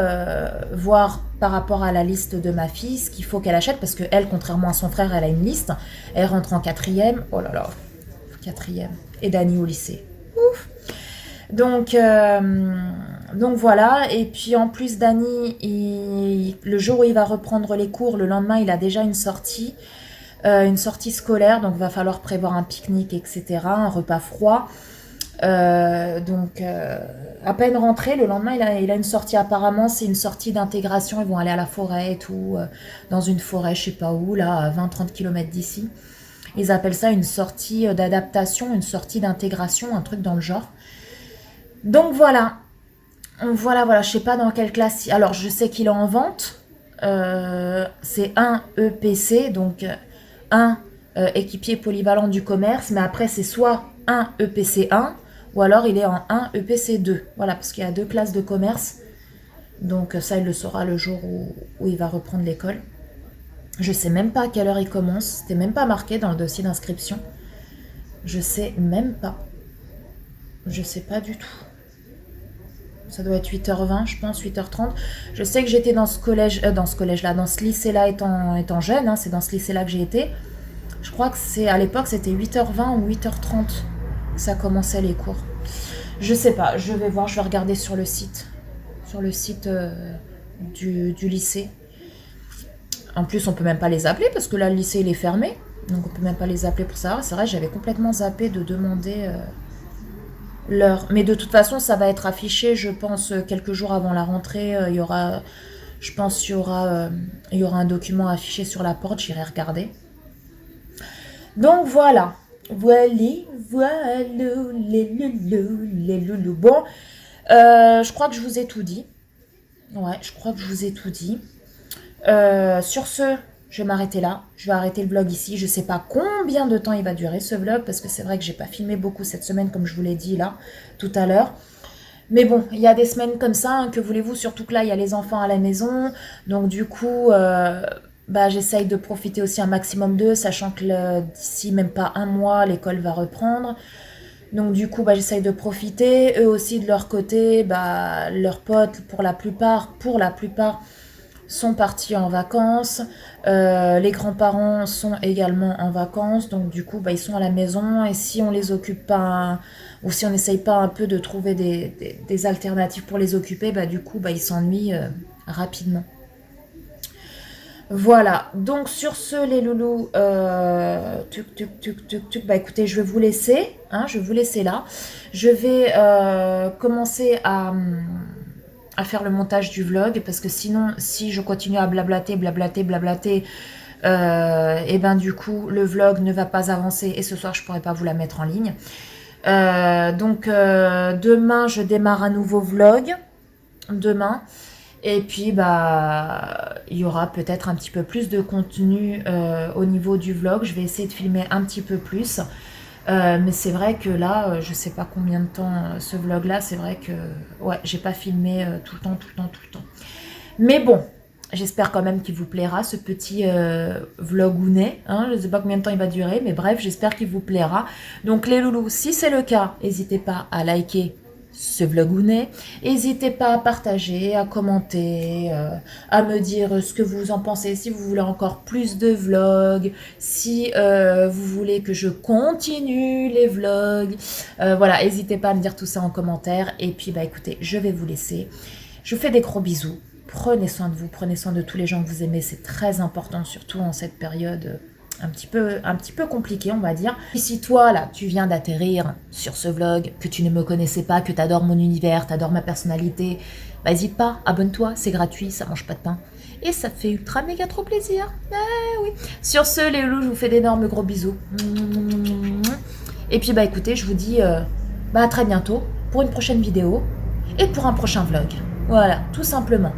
voir par rapport à la liste de ma fille ce qu'il faut qu'elle achète, parce que elle, contrairement à son frère, elle a une liste. Elle rentre en quatrième. Oh là là, quatrième. Et Dani au lycée. Ouf. Donc voilà. Et puis en plus, Dani, le jour où il va reprendre les cours, le lendemain, il a déjà une sortie scolaire. Donc il va falloir prévoir un pique-nique, etc. Un repas froid. À peine rentré, le lendemain il a une sortie, apparemment c'est une sortie d'intégration, ils vont aller à la forêt et tout, dans une forêt je sais pas où, là à 20-30 km d'ici. Ils appellent ça une sortie d'adaptation, une sortie d'intégration, un truc dans le genre. Donc voilà, je sais pas dans quelle classe, alors je sais qu'il est en vente, c'est un EPC, donc un équipier polyvalent du commerce, mais après c'est soit un EPC1 ou alors il est en 1 EPC2. Voilà, parce qu'il y a 2 classes de commerce. Donc ça, il le saura le jour où il va reprendre l'école. Je sais même pas à quelle heure il commence. C'était même pas marqué dans le dossier d'inscription. Je sais même pas. Je sais pas du tout. Ça doit être 8h20, je pense, 8h30. Je sais que j'étais dans ce lycée-là étant jeune. Hein, c'est dans ce lycée-là que j'ai été. Je crois que à l'époque, c'était 8h20 ou 8h30 que ça commençait les cours. Je sais pas, je vais voir, je vais regarder sur le site du lycée. En plus, on peut même pas les appeler parce que là, le lycée, il est fermé. Donc, on peut même pas les appeler pour savoir. C'est vrai, j'avais complètement zappé de demander l'heure. Mais de toute façon, ça va être affiché, je pense, quelques jours avant la rentrée. Il y aura un document affiché sur la porte, j'irai regarder. Donc voilà, voilà, les loulous. Bon, je crois que je vous ai tout dit. Ouais, je crois que je vous ai tout dit. Sur ce, je vais m'arrêter là. Je vais arrêter le vlog ici. Je sais pas combien de temps il va durer ce vlog parce que c'est vrai que j'ai pas filmé beaucoup cette semaine comme je vous l'ai dit là tout à l'heure. Mais bon, il y a des semaines comme ça, hein, que voulez-vous, surtout que là il y a les enfants à la maison. Donc du coup, j'essaye de profiter aussi un maximum d'eux, sachant que d'ici même pas un mois, l'école va reprendre. Donc du coup, j'essaye de profiter. Eux aussi, de leur côté, leurs potes, pour la plupart, sont partis en vacances. Les grands-parents sont également en vacances. Donc du coup, ils sont à la maison. Et si on les occupe pas, ou si on n'essaye pas un peu de trouver des alternatives pour les occuper, du coup, ils s'ennuient rapidement. Voilà, donc sur ce les loulous, écoutez, je vais vous laisser, hein, là. Je vais commencer à faire le montage du vlog, parce que sinon, si je continue à blablater, et du coup, le vlog ne va pas avancer, et ce soir, je pourrai pas vous la mettre en ligne. Demain, je démarre un nouveau vlog, demain. Et puis, il y aura peut-être un petit peu plus de contenu au niveau du vlog. Je vais essayer de filmer un petit peu plus. Mais c'est vrai que là, je sais pas combien de temps ce vlog-là. C'est vrai que, ouais, j'ai pas filmé tout le temps. Mais bon, j'espère quand même qu'il vous plaira, ce petit vlogounet. Hein, je sais pas combien de temps il va durer, mais bref, j'espère qu'il vous plaira. Donc les loulous, si c'est le cas, n'hésitez pas à liker ce vlogounet. N'hésitez pas à partager, à commenter, à me dire ce que vous en pensez, si vous voulez encore plus de vlogs, si vous voulez que je continue les vlogs. Voilà, n'hésitez pas à me dire tout ça en commentaire. Et puis, écoutez, je vais vous laisser. Je vous fais des gros bisous. Prenez soin de vous, prenez soin de tous les gens que vous aimez. C'est très important, surtout en cette période un petit peu compliqué, on va dire. Et si toi, là, tu viens d'atterrir sur ce vlog, que tu ne me connaissais pas, que tu adores mon univers, tu adores ma personnalité, n'hésite pas, abonne-toi, c'est gratuit, ça mange pas de pain. Et ça fait ultra méga trop plaisir. Oui. Sur ce, les loulous, je vous fais d'énormes gros bisous. Et puis bah écoutez, je vous dis bah à très bientôt pour une prochaine vidéo et pour un prochain vlog. Voilà, tout simplement.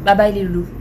Bye bye les loulous.